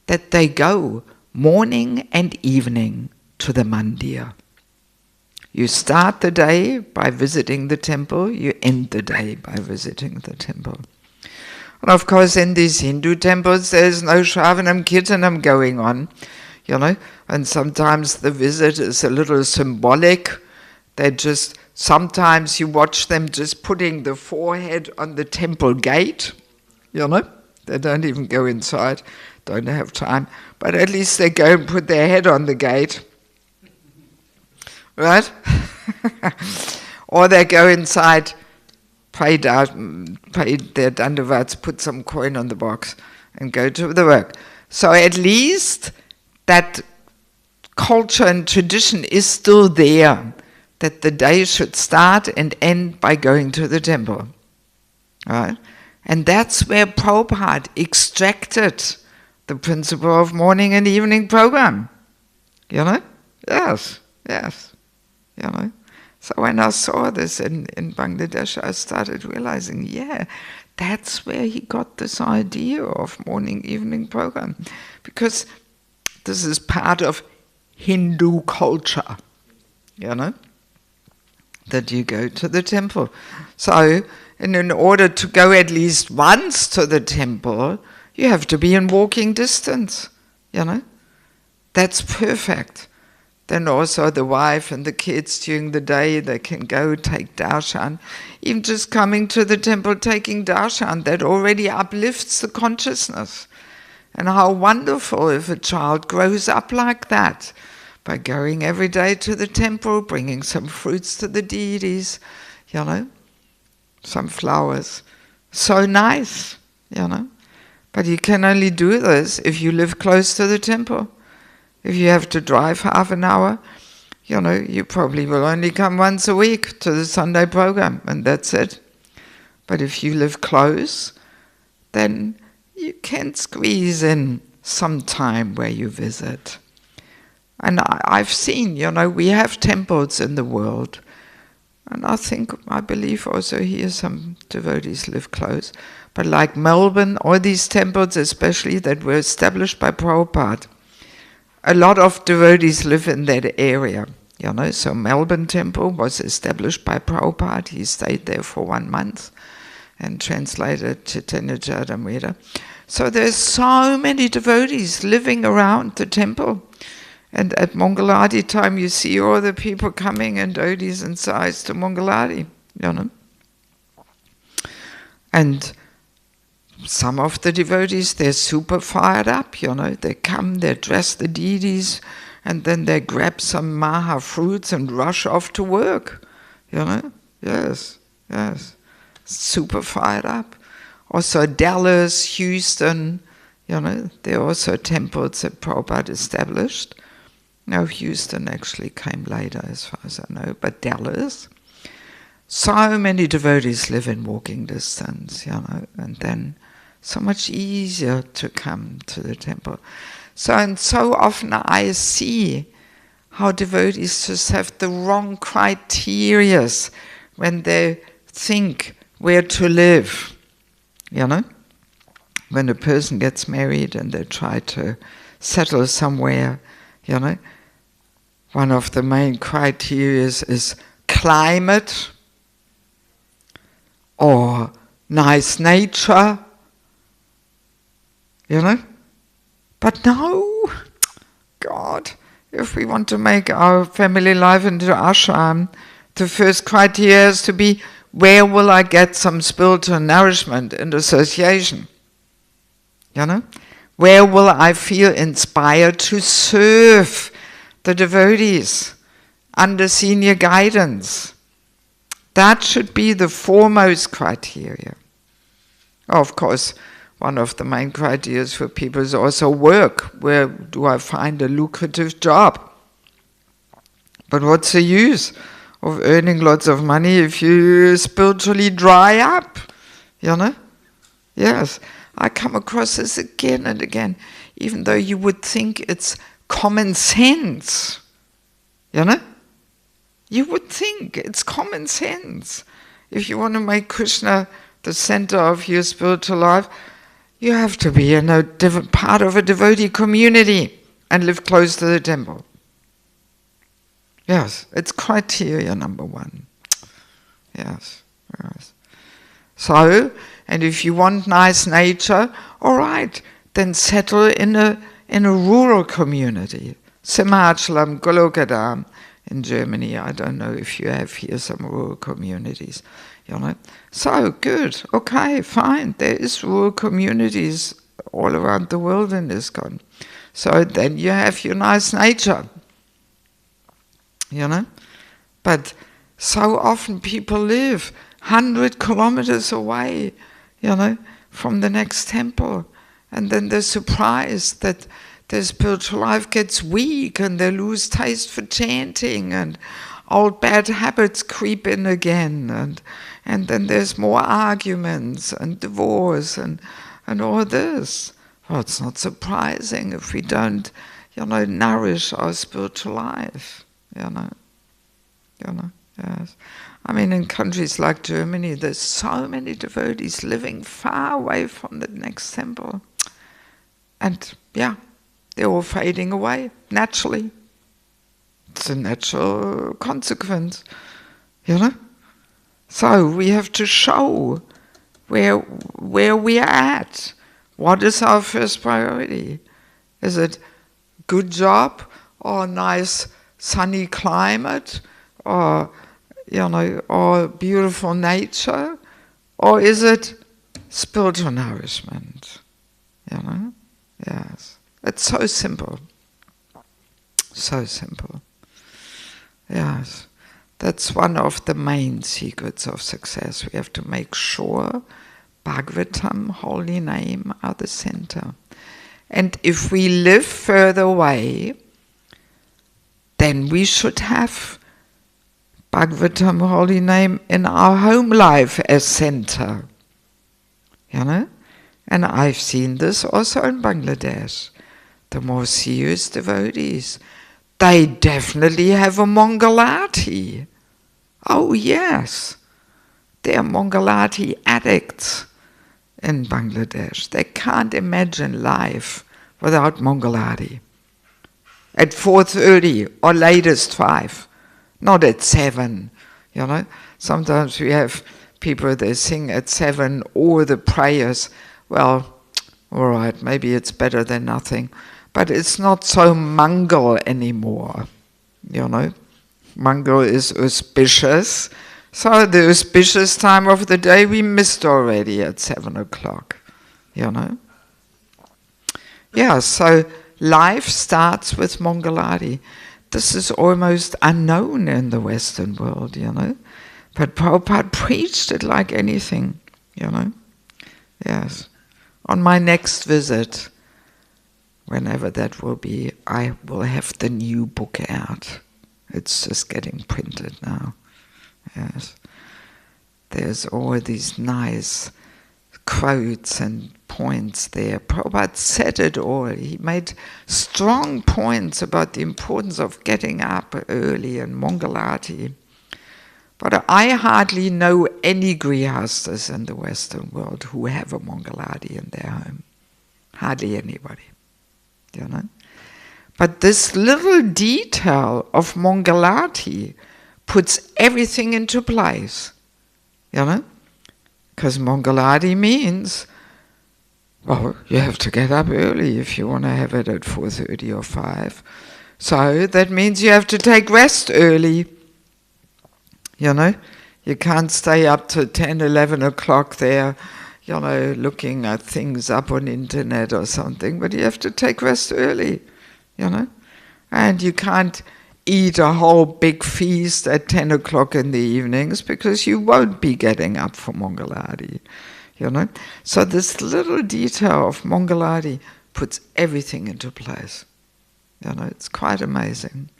that they go morning and evening to the mandir. You start the day by visiting the temple, you end the day by visiting the temple. And of course in these Hindu temples there's no Shravanam Kirtanam going on, you know, and sometimes the visit is a little symbolic. They just, sometimes you watch them just putting the forehead on the temple gate, you know, they don't even go inside, don't have time, but at least they go and put their head on the gate. Right? Or they go inside, pay their dandavats, put some coin on the box and go to the work. So at least that culture and tradition is still there, that the day should start and end by going to the temple. Right? And that's where Prabhupada extracted the principle of morning and evening program. You know? Yes, yes. You know, so when I saw this in Bangladesh, I started realizing, yeah, that's where he got this idea of morning evening program, because this is part of Hindu culture, you know, that you go to the temple. So, and in order to go at least once to the temple, you have to be in walking distance, you know, that's perfect. Then also the wife and the kids during the day, they can go take darshan. Even just coming to the temple, taking darshan, that already uplifts the consciousness. And how wonderful if a child grows up like that, by going every day to the temple, bringing some fruits to the deities, you know, some flowers. So nice, you know. But you can only do this if you live close to the temple. If you have to drive half an hour, you know, you probably will only come once a week to the Sunday program, and that's it. But if you live close, then you can squeeze in some time where you visit. And I've seen, you know, we have temples in the world, and I believe also here some devotees live close. But like Melbourne, all these temples especially that were established by Prabhupada, a lot of devotees live in that area, you know. So Melbourne Temple was established by Prabhupada. He stayed there for 1 month and translated Chaitanya Charitamrita. So there's so many devotees living around the temple. And at Mangalarti time you see all the people coming and devotees and sides to Mangalarti, you know. And some of the devotees, they're super fired up, you know. They come, they dress the deities, and then they grab some maha fruits and rush off to work, you know. Yes, yes. Super fired up. Also Dallas, Houston, you know, they're also temples that Prabhupada established. No, Houston actually came later as far as I know, but Dallas. So many devotees live in walking distance, you know, and then so much easier to come to the temple. And so often I see how devotees just have the wrong criteria when they think where to live, you know. When a person gets married and they try to settle somewhere, you know, one of the main criteria is climate or nice nature, you know. But no, God, if we want to make our family life into ashram, the first criteria has to be, where will I get some spiritual nourishment and association? You know? Where will I feel inspired to serve the devotees under senior guidance? That should be the foremost criteria. Of course, one of the main criteria for people is also work. Where do I find a lucrative job? But what's the use of earning lots of money if you spiritually dry up, you know? Yes, I come across this again and again, even though you would think it's common sense, you know? You would think it's common sense. If you want to make Krishna the center of your spiritual life, you have to be in a different part of a devotee community and live close to the temple. Yes, it's criteria number one. Yes, yes. So, and if you want nice nature, all right, then settle in a rural community. Simachalam, Golokadam in Germany. I don't know if you have here some rural communities, you know. So, good, okay, fine. There is rural communities all around the world in ISKCON. So then you have your nice nature, you know. But so often people live 100 kilometers away, you know, from the next temple. And then they're surprised that their spiritual life gets weak and they lose taste for chanting and old bad habits creep in again. And then there's more arguments and divorce and all this. Well, it's not surprising if we don't, you know, nourish our spiritual life, you know, yes. I mean, in countries like Germany, there's so many devotees living far away from the next temple. And, yeah, they're all fading away, naturally. It's a natural consequence, you know. So we have to show where we are at. What is our first priority? Is it good job or nice sunny climate or, you know, or beautiful nature? Or is it spiritual nourishment? You know? Yes. It's so simple. So simple. Yes. That's one of the main secrets of success. We have to make sure Bhagavatam, holy name, are the center. And if we live further away, then we should have Bhagavatam, holy name, in our home life as center. You know? And I've seen this also in Bangladesh. The more serious devotees, they definitely have a Mangalati. Oh yes, they are Mangalati addicts in Bangladesh. They can't imagine life without Mangalati. At 4:30 or latest 5, not at 7, you know. Sometimes we have people, they sing at 7 or the prayers. Well, all right, maybe it's better than nothing. But it's not so Mangal anymore, you know. Mangal is auspicious. So the auspicious time of the day we missed already at 7 o'clock, you know. Yeah, so life starts with Mangalati. This is almost unknown in the Western world, you know. But Prabhupada preached it like anything, you know. Yes. On my next visit, whenever that will be, I will have the new book out. It's just getting printed now. Yes. There's all these nice quotes and points there. Prabhupada said it all. He made strong points about the importance of getting up early and Mangalati. But I hardly know any grihastas in the Western world who have a Mangalati in their home. Hardly anybody, you know. But this little detail of Mangalati puts everything into place, you know. Because Mangalati means, well, you have to get up early if you want to have it at 4:30 or 5. So that means you have to take rest early. You know, you can't stay up to 10, 11 o'clock there, you know, looking at things up on internet or something, but you have to take rest early, you know. And you can't eat a whole big feast at 10 o'clock in the evenings because you won't be getting up for Mangalati, you know. So this little detail of Mangalati puts everything into place. You know, it's quite amazing.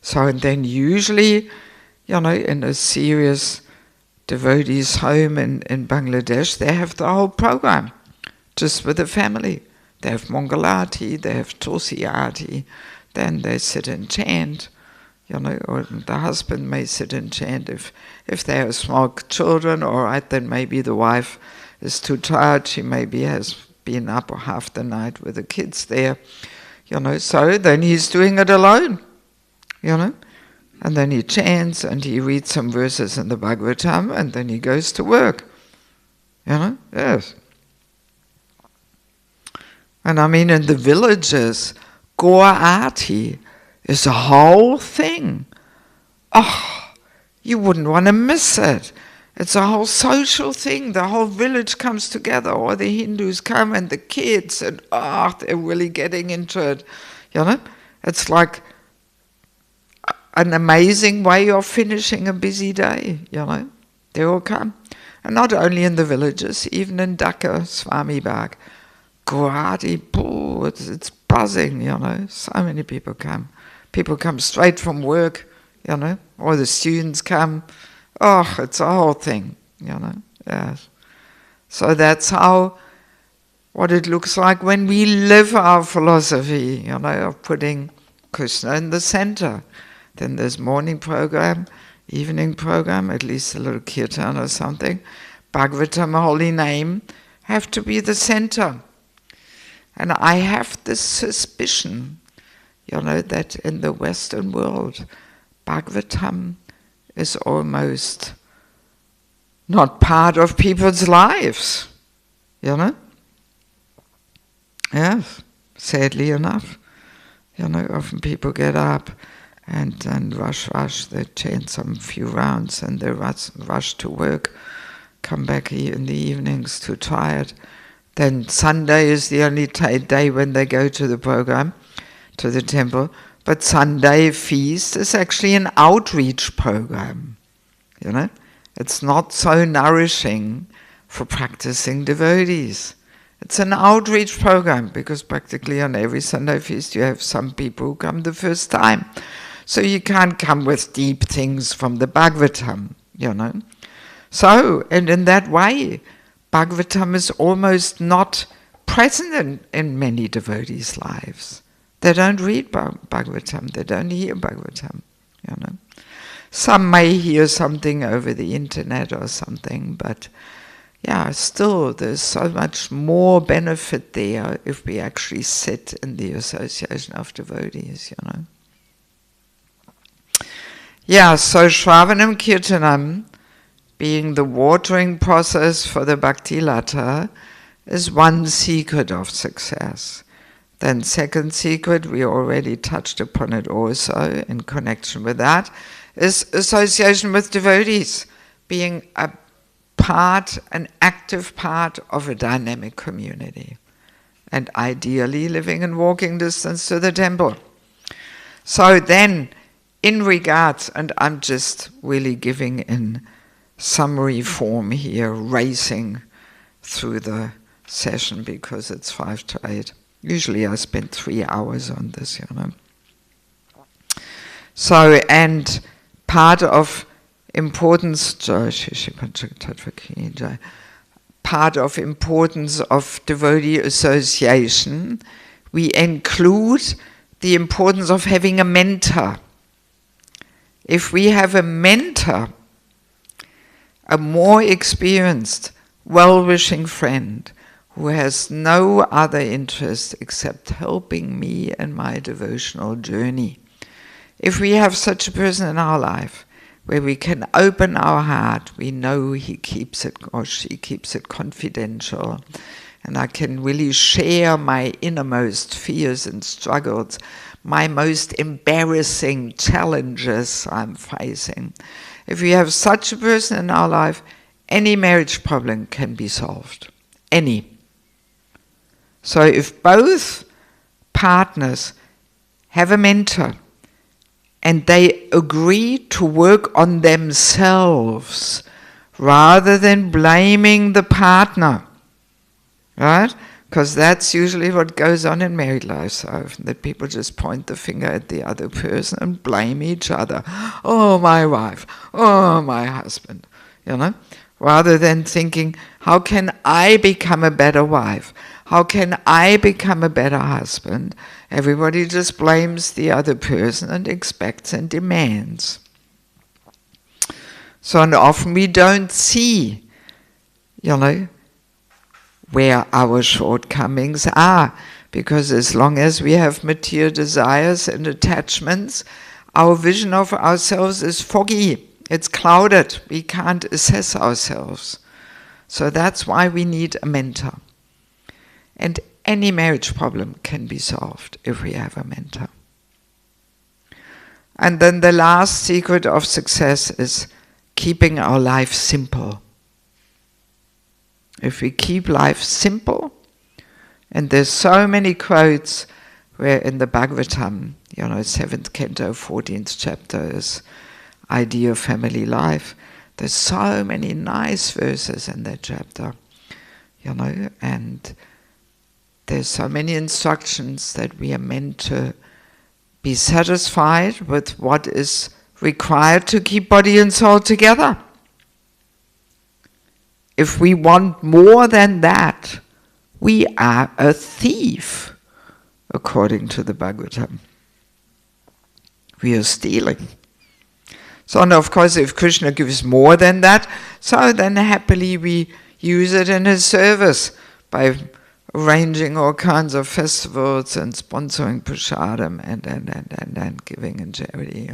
So and then usually in a serious devotees' home in Bangladesh, they have the whole program, just with the family. They have Mangalati, they have Tulsi-arti, then they sit and chant, or the husband may sit and chant. If they have small children, all right, then maybe the wife is too tired, she maybe has been up half the night with the kids there, so then he's doing it alone, and then he chants and he reads some verses in the Bhagavatam and then he goes to work, yes. And I mean, in the villages, Goa-arti is a whole thing. Oh, you wouldn't want to miss it. It's a whole social thing. The whole village comes together. All the Hindus come and the kids, and they're really getting into it. It's like an amazing way of finishing a busy day. They all come. And not only in the villages, even in Dhaka, Swami Bagh. Goa-arti, it's buzzing, so many people come. People come straight from work, or the students come. Oh, it's a whole thing, yes. So that's what it looks like when we live our philosophy, of putting Krishna in the center. Then there's morning program, evening program, at least a little kirtan or something. Bhagavatam, holy name, have to be the center. And I have this suspicion, that in the Western world, Bhagavatam is almost not part of people's lives, Yes, sadly enough. Often people get up and rush, they chant some few rounds and they rush to work, come back in the evenings too tired. Then Sunday is the only day when they go to the program, to the temple. But Sunday feast is actually an outreach program. It's not so nourishing for practicing devotees. It's an outreach program because practically on every Sunday feast you have some people who come the first time. So you can't come with deep things from the Bhagavatam, So, and in that way, Bhagavatam is almost not present in many devotees' lives. They don't read Bhagavatam, they don't hear Bhagavatam, Some may hear something over the internet or something, but still there's so much more benefit there if we actually sit in the association of devotees, So Shravanam Kirtanam, being the watering process for the Bhakti Lata, is one secret of success. Then second secret, we already touched upon it also in connection with that, is association with devotees, being an active part of a dynamic community, and ideally living in walking distance to the temple. So then, in regards, and I'm just really giving in summary form here, racing through the session because it's 5 to 8. Usually I spend 3 hours on this, So, and part of importance, part of importance of devotee association, we include the importance of having a mentor. If we have a mentor, a more experienced, well-wishing friend who has no other interest except helping me in my devotional journey. If we have such a person in our life where we can open our heart, we know he keeps it or she keeps it confidential, and I can really share my innermost fears and struggles, my most embarrassing challenges I'm facing. If we have such a person in our life, any marriage problem can be solved. Any. So if both partners have a mentor and they agree to work on themselves rather than blaming the partner, right? Because that's usually what goes on in married life so often, that people just point the finger at the other person and blame each other. Oh, my wife. Oh, my husband. You know? Rather than thinking, how can I become a better wife? How can I become a better husband? Everybody just blames the other person and expects and demands. So and often we don't see, you know, where our shortcomings are. Because as long as we have material desires and attachments, our vision of ourselves is foggy. It's clouded. We can't assess ourselves. So that's why we need a mentor. And any marriage problem can be solved if we have a mentor. And then the last secret of success is keeping our life simple. If we keep life simple, and there's so many quotes where in the Bhagavatam, 7th canto, 14th chapter is ideal family life. There's so many nice verses in that chapter, and there's so many instructions that we are meant to be satisfied with what is required to keep body and soul together. If we want more than that, we are a thief, according to the Bhagavatam. We are stealing. So, and of course, if Krishna gives more than that, so then happily we use it in his service by arranging all kinds of festivals and sponsoring prasadam and giving in charity,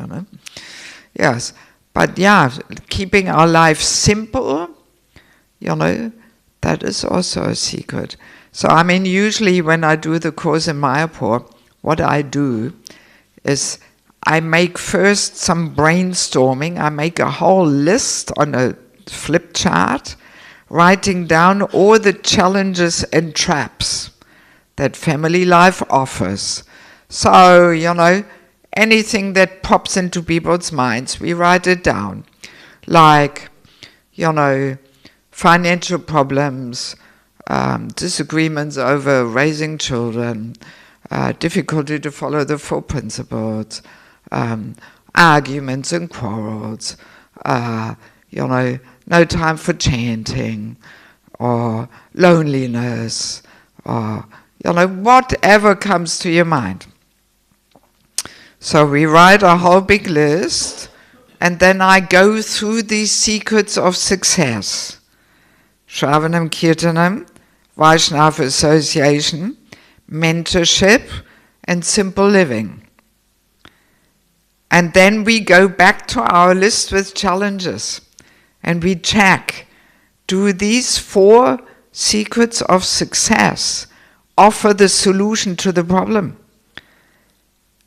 Yes, but keeping our life simple, that is also a secret. So, usually when I do the course in Mayapur, what I do is I make first some brainstorming. I make a whole list on a flip chart, writing down all the challenges and traps that family life offers. So, anything that pops into people's minds, we write it down. Like, financial problems, disagreements over raising children, difficulty to follow the four principles, arguments and quarrels, no time for chanting, or loneliness, or whatever comes to your mind. So we write a whole big list, and then I go through these secrets of success. Shravanam Kirtanam, Vaishnava association, mentorship, and simple living. And then we go back to our list with challenges, and we check, do these 4 secrets of success offer the solution to the problem?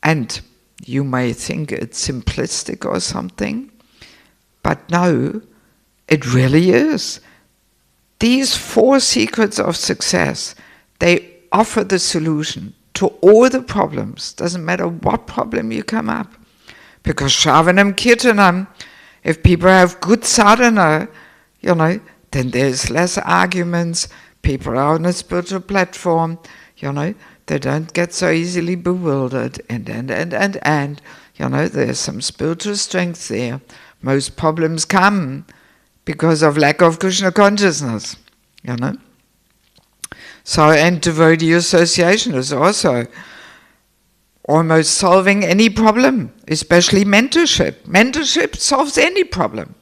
And you may think it's simplistic or something, but no, it really is. These 4 secrets of success, they offer the solution to all the problems. Doesn't matter what problem you come up. Because Shravanam Kirtanam, if people have good sadhana, then there's less arguments, people are on a spiritual platform, they don't get so easily bewildered, and there's some spiritual strength there. Most problems come because of lack of Krishna consciousness, So, and devotee association is also almost solving any problem, especially mentorship. Mentorship solves any problem,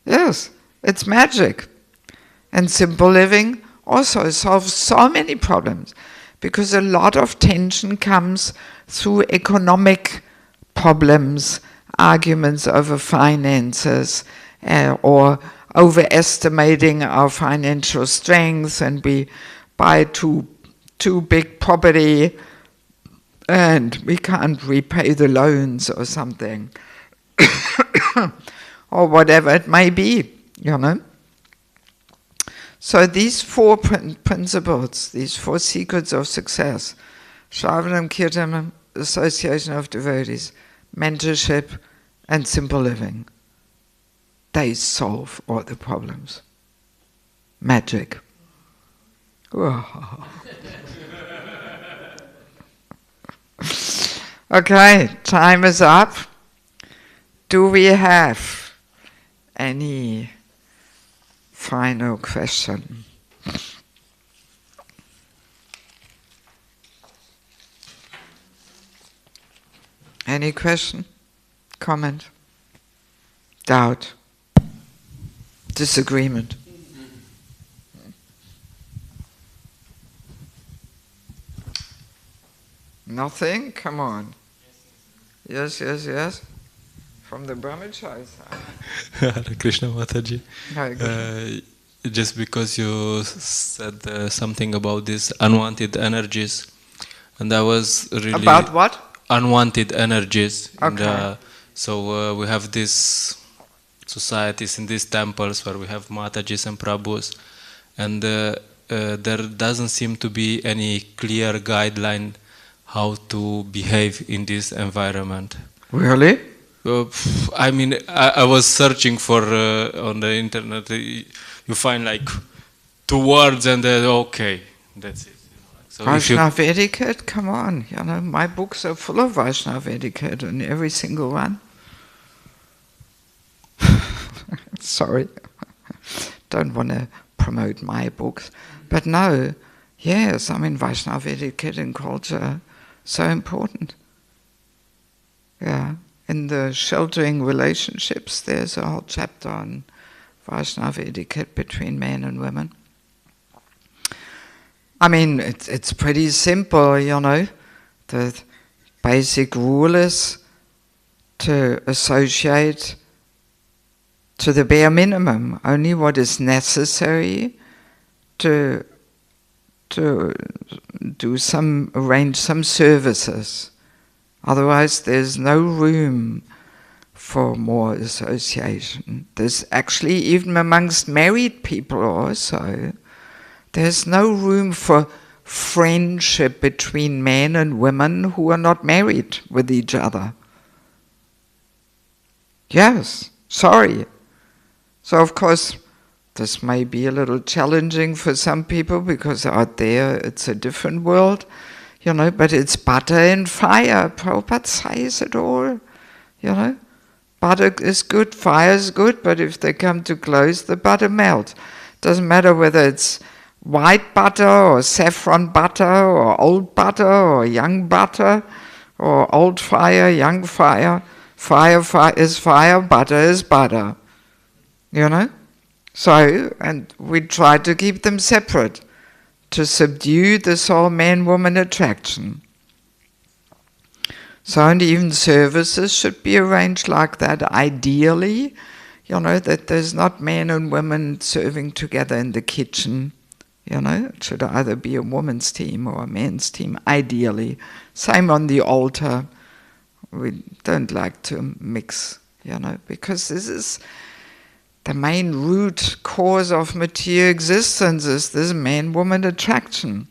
Yes, it's magic. And simple living also solves so many problems, because a lot of tension comes through economic problems, arguments over finances, or overestimating our financial strength, and we buy too big property and we can't repay the loans or something, or whatever it may be, So these 4 principles, these 4 secrets of success, Shravanam Kirtanam, association of devotees, mentorship, and simple living, they solve all the problems. Magic. Okay, time is up. Do we have any final question? Any question? Comment? Doubt? Disagreement? Nothing? Come on. Yes, yes, yes. From the Brahmachari side. Hare Krishna Mataji. Hare Krishna. Just because you said something about these unwanted energies, and I was really... About what? Unwanted energies. Okay. And, so we have these societies in these temples where we have Matajis and Prabhus, and there doesn't seem to be any clear guideline how to behave in this environment. Really? I mean, I was searching for on the internet. You find like 2 words, and then okay, that's it. So Vaishnava etiquette? Come on, you know, my books are full of Vaishnava etiquette, and every single one. Sorry, don't want to promote my books, but no, yes, I mean Vaishnava etiquette and culture, so important. Yeah, in the sheltering relationships, there's a whole chapter on Vaishnava etiquette between men and women. I mean, it's pretty simple, you know. The basic rule is to associate to the bare minimum, only what is necessary to arrange some services. Otherwise, there's no room for more association. There's actually, even amongst married people also, there's no room for friendship between men and women who are not married with each other. Yes, sorry. So of course, this may be a little challenging for some people because out there it's a different world, you know, but it's butter and fire. Prabhupada says it all, you know. Butter is good, fire is good, but if they come too close, the butter melts. Doesn't matter whether it's white butter or saffron butter or old butter or young butter or old fire, young fire. Fire is fire, butter is butter. You know? So, and we try to keep them separate to subdue this whole man-woman attraction. So, and even services should be arranged like that, ideally, you know, that there's not men and women serving together in the kitchen. You know, it should either be a woman's team or a man's team, ideally. Same on the altar. We don't like to mix, you know, because this is the main root cause of material existence, is this man-woman attraction,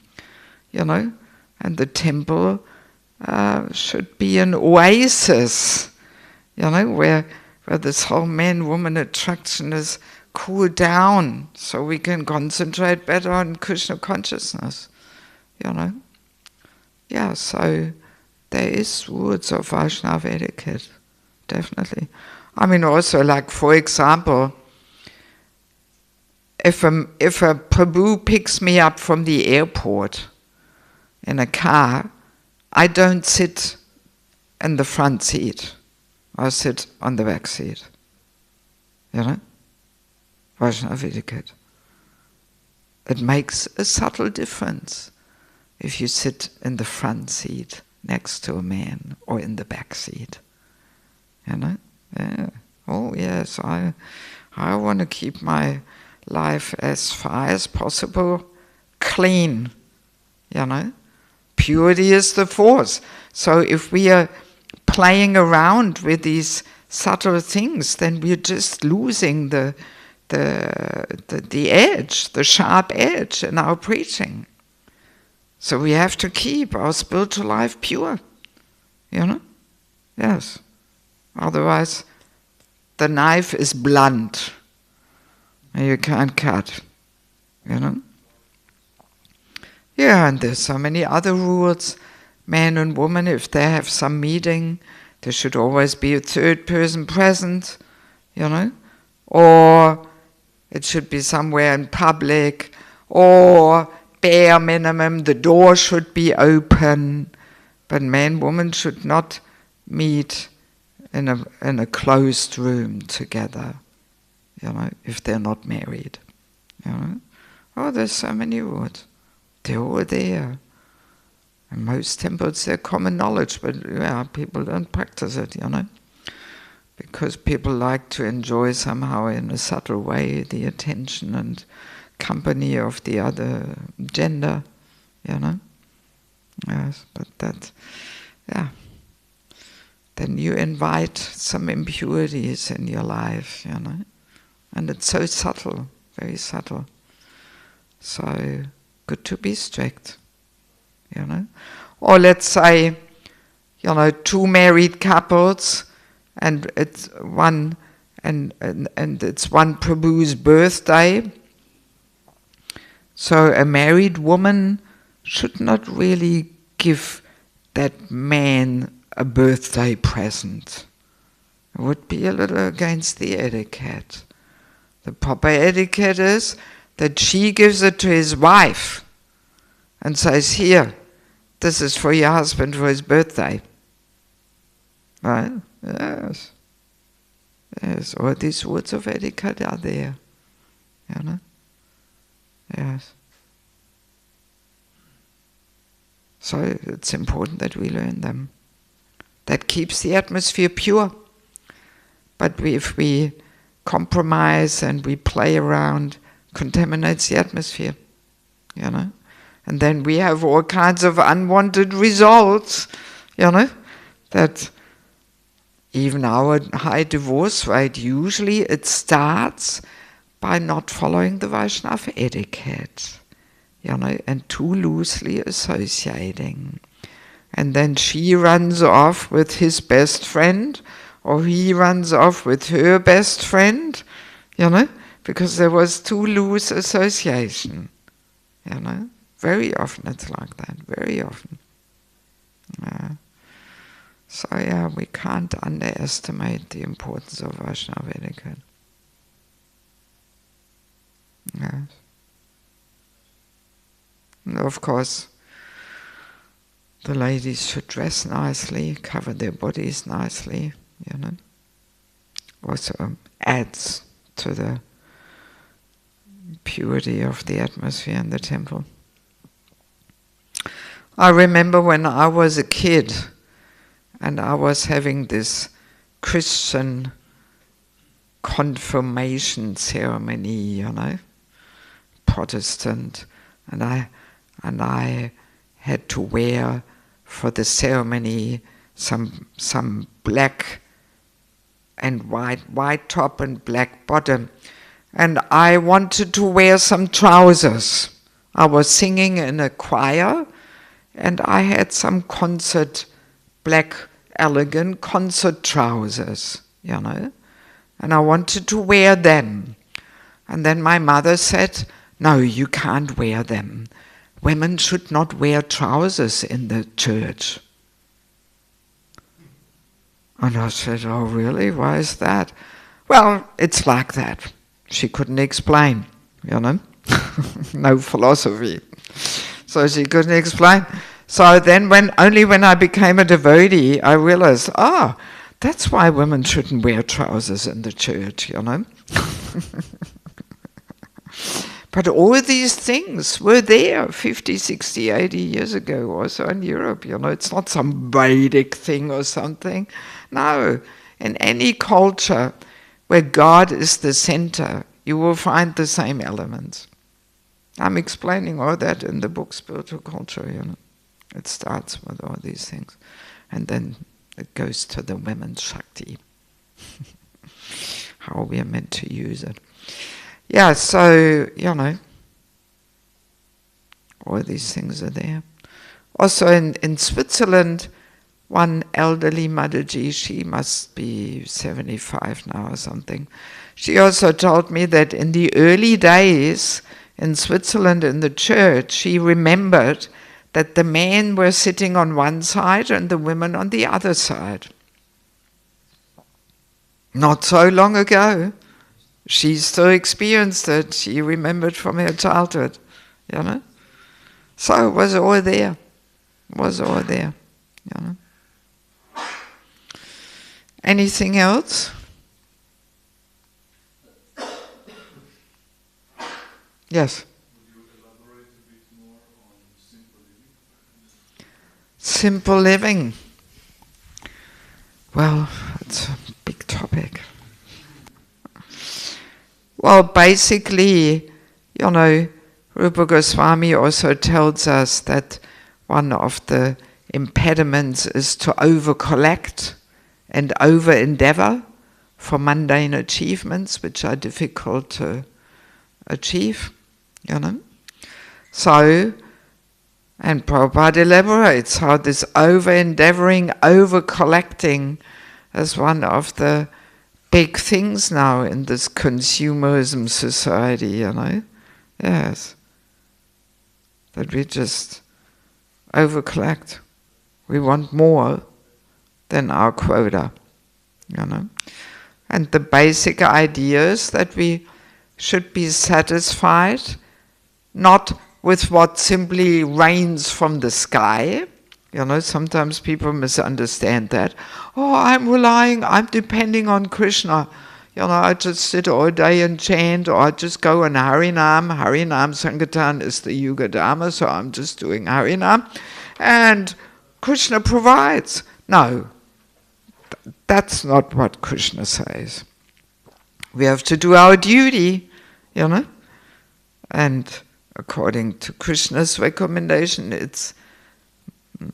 you know. And the temple should be an oasis, you know, where this whole man-woman attraction is cooled down, so we can concentrate better on Krishna consciousness, you know. Yeah, so there is roots of Vaishnava etiquette, definitely. I mean, also, like, for example, if a Prabhu picks me up from the airport in a car, I don't sit in the front seat. I sit on the back seat. You know? Vaishnava etiquette. It makes a subtle difference if you sit in the front seat next to a man or in the back seat. You know? Yeah. Oh yes, I want to keep my life as far as possible clean. You know? Purity is the force. So if we are playing around with these subtle things, then we're just losing the edge, the sharp edge in our preaching. So we have to keep our spiritual life pure, you know? Yes. Otherwise, the knife is blunt and you can't cut, you know? Yeah, and there's so many other rules. Man and woman, if they have some meeting, there should always be a third person present, or it should be somewhere in public, or bare minimum, the door should be open, but man, woman should not meet in a closed room together, if they're not married, Oh, there's so many rules. They're all there. In most temples, they're common knowledge, but people don't practice it, because people like to enjoy somehow in a subtle way the attention and company of the other gender, Yes, but that, then you invite some impurities in your life, and it's so subtle, very subtle. So good to be strict, Or let's say, two married couples, and it's one Prabhu's birthday. So a married woman should not really give that man a birthday present. It would be a little against the etiquette. The proper etiquette is that she gives it to his wife and says, here, this is for your husband for his birthday. Right? Yes. Yes, all these words of etiquette are there. Yes. So it's important that we learn them. That keeps the atmosphere pure. But if we compromise and we play around, contaminates the atmosphere, And then we have all kinds of unwanted results, that even our high divorce rate, usually it starts by not following the Vaishnava etiquette, and too loosely associating. And then she runs off with his best friend, or he runs off with her best friend, because there was too loose association, Very often it's like that, very often. So we can't underestimate the importance of Vaishnava etiquette. Yes. And of course, the ladies should dress nicely, cover their bodies nicely, Also adds to the purity of the atmosphere in the temple. I remember when I was a kid and I was having this Christian confirmation ceremony, Protestant, and I had to wear for the ceremony some black and white top and black bottom, and I wanted to wear some trousers. I was singing in a choir, and I had some black elegant concert trousers, and I wanted to wear them. And then my mother said, no, you can't wear them. Women should not wear trousers in the church. And I said, oh really, why is that? Well, it's like that. She couldn't explain, no philosophy. So she couldn't explain. So then only when I became a devotee, I realized, that's why women shouldn't wear trousers in the church, But all these things were there 50, 60, 80 years ago also in Europe, It's not some Vedic thing or something. No, in any culture where God is the center, you will find the same elements. I'm explaining all that in the book Spiritual Culture, It starts with all these things. And then it goes to the women's Shakti. How we are meant to use it. Yeah, so, all these things are there. Also in Switzerland, one elderly Mataji, she must be 75 now or something, she also told me that in the early days, in Switzerland in the church, he remembered that the men were sitting on one side and the women on the other side. Not so long ago. She still experienced it. She remembered from her childhood, you know. So it was all there. It was all there, you know. Anything else? Yes. Would you elaborate a bit more on simple living? Simple living. Well, it's a big topic. Well, basically, you know, Rupa Goswami also tells us that one of the impediments is to over-collect and over-endeavor for mundane achievements which are difficult to achieve, you know. So, and Prabhupada elaborates how this over-endeavoring, over-collecting is one of the big things now in this consumerism society, you know. Yes. That we just over-collect. We want more than our quota, you know. And the basic idea is that we should be satisfied not with what simply rains from the sky. You know, sometimes people misunderstand that. Oh, I'm depending on Krishna. You know, I just sit all day and chant, or I just go on Harinam. Harinam Sankirtan is the Yuga Dharma, so I'm just doing Harinam. And Krishna provides. No, that's not what Krishna says. We have to do our duty, you know. And according to Krishna's recommendation, it's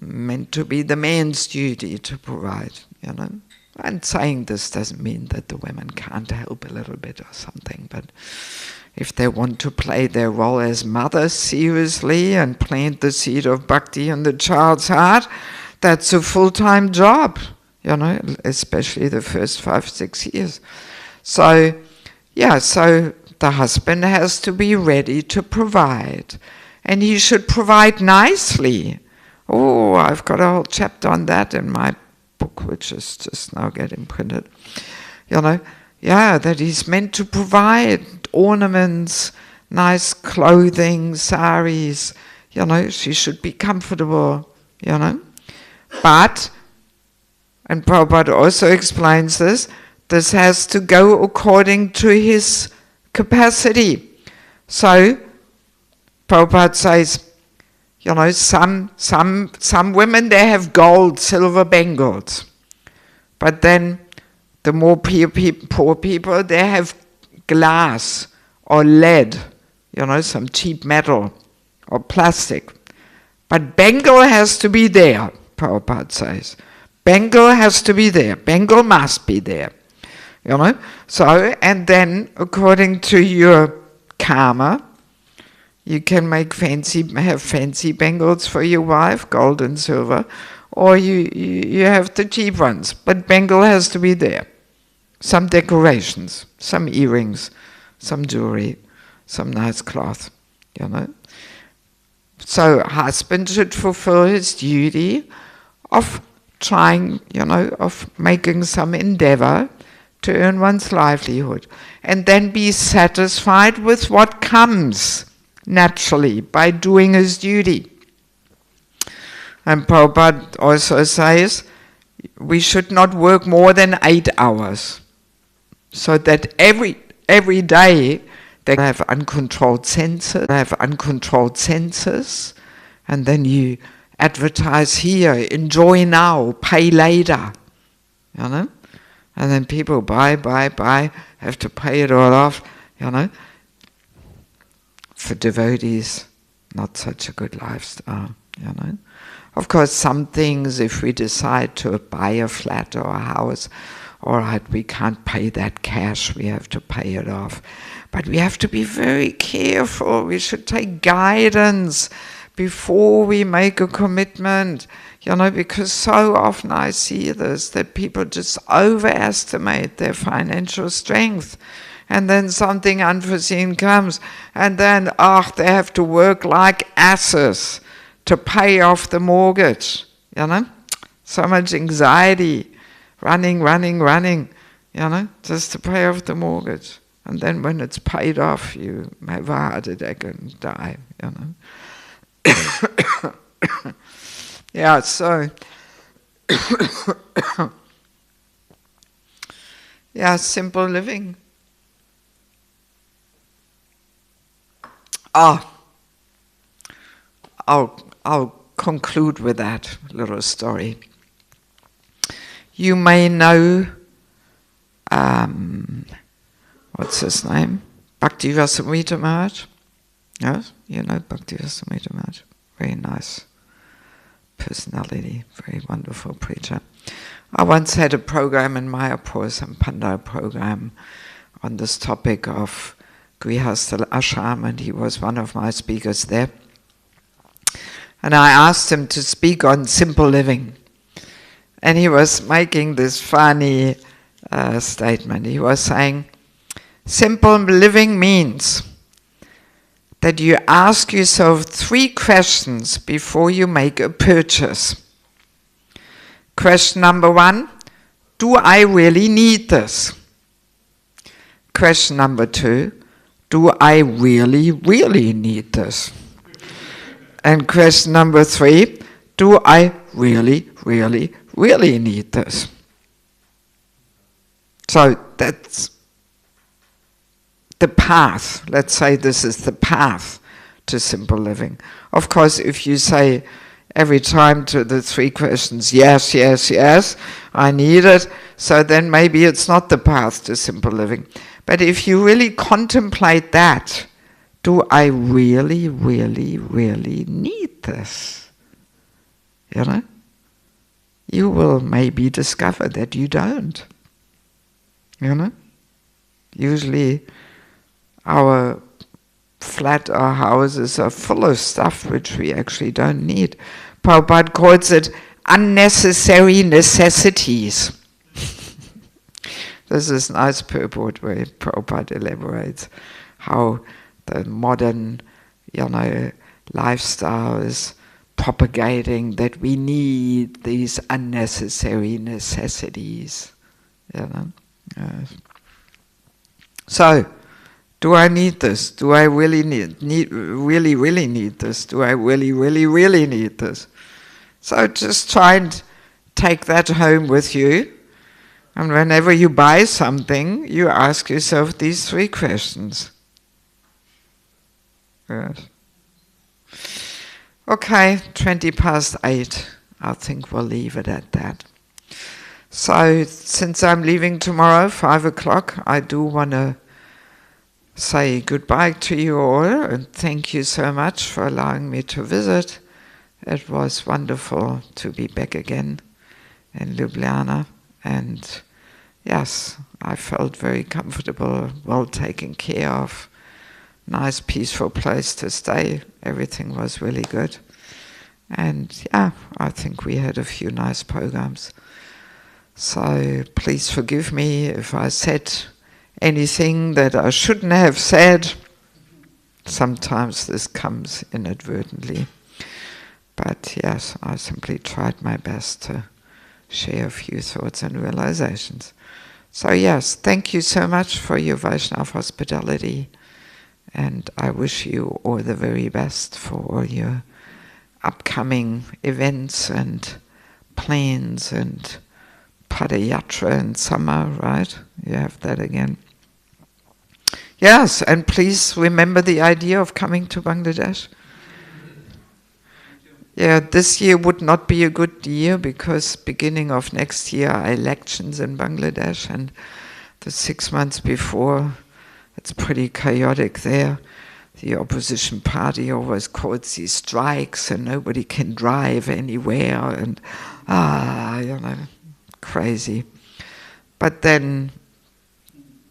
meant to be the man's duty to provide, you know. And saying this doesn't mean that the women can't help a little bit or something, but if they want to play their role as mothers seriously and plant the seed of bhakti in the child's heart, that's a full-time job, you know, especially the first 5-6 years. So, yeah, so the husband has to be ready to provide, and he should provide nicely. Oh, I've got a whole chapter on that in my book, which is just now getting printed. You know, yeah, that he's meant to provide ornaments, nice clothing, saris, you know, she should be comfortable, you know. But, and Prabhupada also explains this has to go according to his capacity. So, Prabhupada says, you know, some women, they have gold, silver bangles. But then the more poor people, they have glass or lead, you know, some cheap metal or plastic. But bangle has to be there, Prabhupada says. Bangle has to be there. Bangle must be there. You know? So, and then according to your karma, you can have fancy bangles for your wife, gold and silver, or you have the cheap ones. But bangle has to be there. Some decorations, some earrings, some jewelry, some nice cloth, you know. So husband should fulfill his duty of trying, you know, of making some endeavor to earn one's livelihood, and then be satisfied with what comes naturally by doing his duty. And Prabhupada also says we should not work more than 8 hours, so that every day they have uncontrolled senses, and then you advertise here, enjoy now, pay later, you know. And then people buy, have to pay it all off, you know. For devotees, not such a good lifestyle, you know. Of course, some things, if we decide to buy a flat or a house, all right, we can't pay that cash, we have to pay it off. But we have to be very careful. We should take guidance before we make a commitment, you know, because so often I see this, that people just overestimate their financial strength. and then something unforeseen comes, and then they have to work like asses to pay off the mortgage, you know? So much anxiety, running, just to pay off the mortgage. And then when it's paid off, you have a heart attack and die, you know? Yeah, so... yeah, simple living. I'll conclude with that little story. You may know, what's his name? Bhakti-yoga Maharaj. Yes, you know Bhakti-yoga Maharaj. Very nice personality, very wonderful preacher. I once had a program in Mayapur, some Pandal program, on this topic of Grihastha Ashram, and he was one of my speakers there. And I asked him to speak on simple living. And he was making this funny statement. He was saying, simple living means that you ask yourself 3 questions before you make a purchase. Question number 1, do I really need this? Question number 2, do I really need this? And question number 3, do I really need this? So that's the path. Let's say this is the path to simple living. Of course, if you say every time to the 3 questions, yes, I need it, so then maybe it's not the path to simple living. But if you really contemplate that, do I really need this? You know? You will maybe discover that you don't. You know? Usually our flat or houses are full of stuff which we actually don't need. Prabhupada calls it unnecessary necessities. This is nice purport where Prabhupada elaborates how the modern, lifestyle is propagating that we need these unnecessary necessities. So, do I need this? Do I really really need this? Do I really need this? So just try and take that home with you. And whenever you buy something, you ask yourself these 3 questions. Yes. Okay, 8:20. I think we'll leave it at that. So, since I'm leaving tomorrow, 5 o'clock, I do want to say goodbye to you all and thank you so much for allowing me to visit. It was wonderful to be back again in Ljubljana, and yes, I felt very comfortable, well taken care of, nice peaceful place to stay. Everything was really good, and yeah, I think we had a few nice programs. So please forgive me if I said anything that I shouldn't have said. Sometimes this comes inadvertently. But yes, I simply tried my best to share a few thoughts and realizations. So yes, thank you so much for your Vaishnava hospitality, and I wish you all the very best for all your upcoming events and plans and Padayatra in summer, right? You have that again. Yes, and please remember the idea of coming to Bangladesh. Yeah, this year would not be a good year because beginning of next year are elections in Bangladesh, and the 6 months before, it's pretty chaotic there. The opposition party always calls these strikes and nobody can drive anywhere, and crazy. But then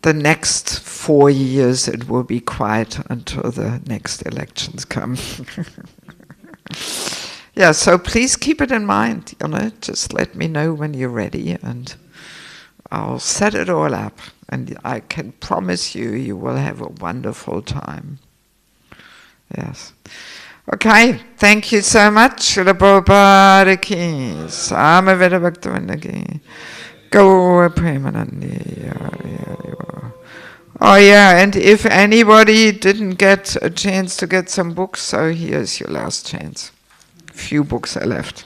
the next 4 years it will be quiet until the next elections come. Yeah, so please keep it in mind, just let me know when you're ready and I'll set it all up And I can promise you, you will have a wonderful time. Yes. Okay, thank you so much. Srila Prabhupada ki, Samaveda Bhaktivinoda ki, Gaura Premanandi. Oh yeah, and if anybody didn't get a chance to get some books, so here's your last chance. Few books are left.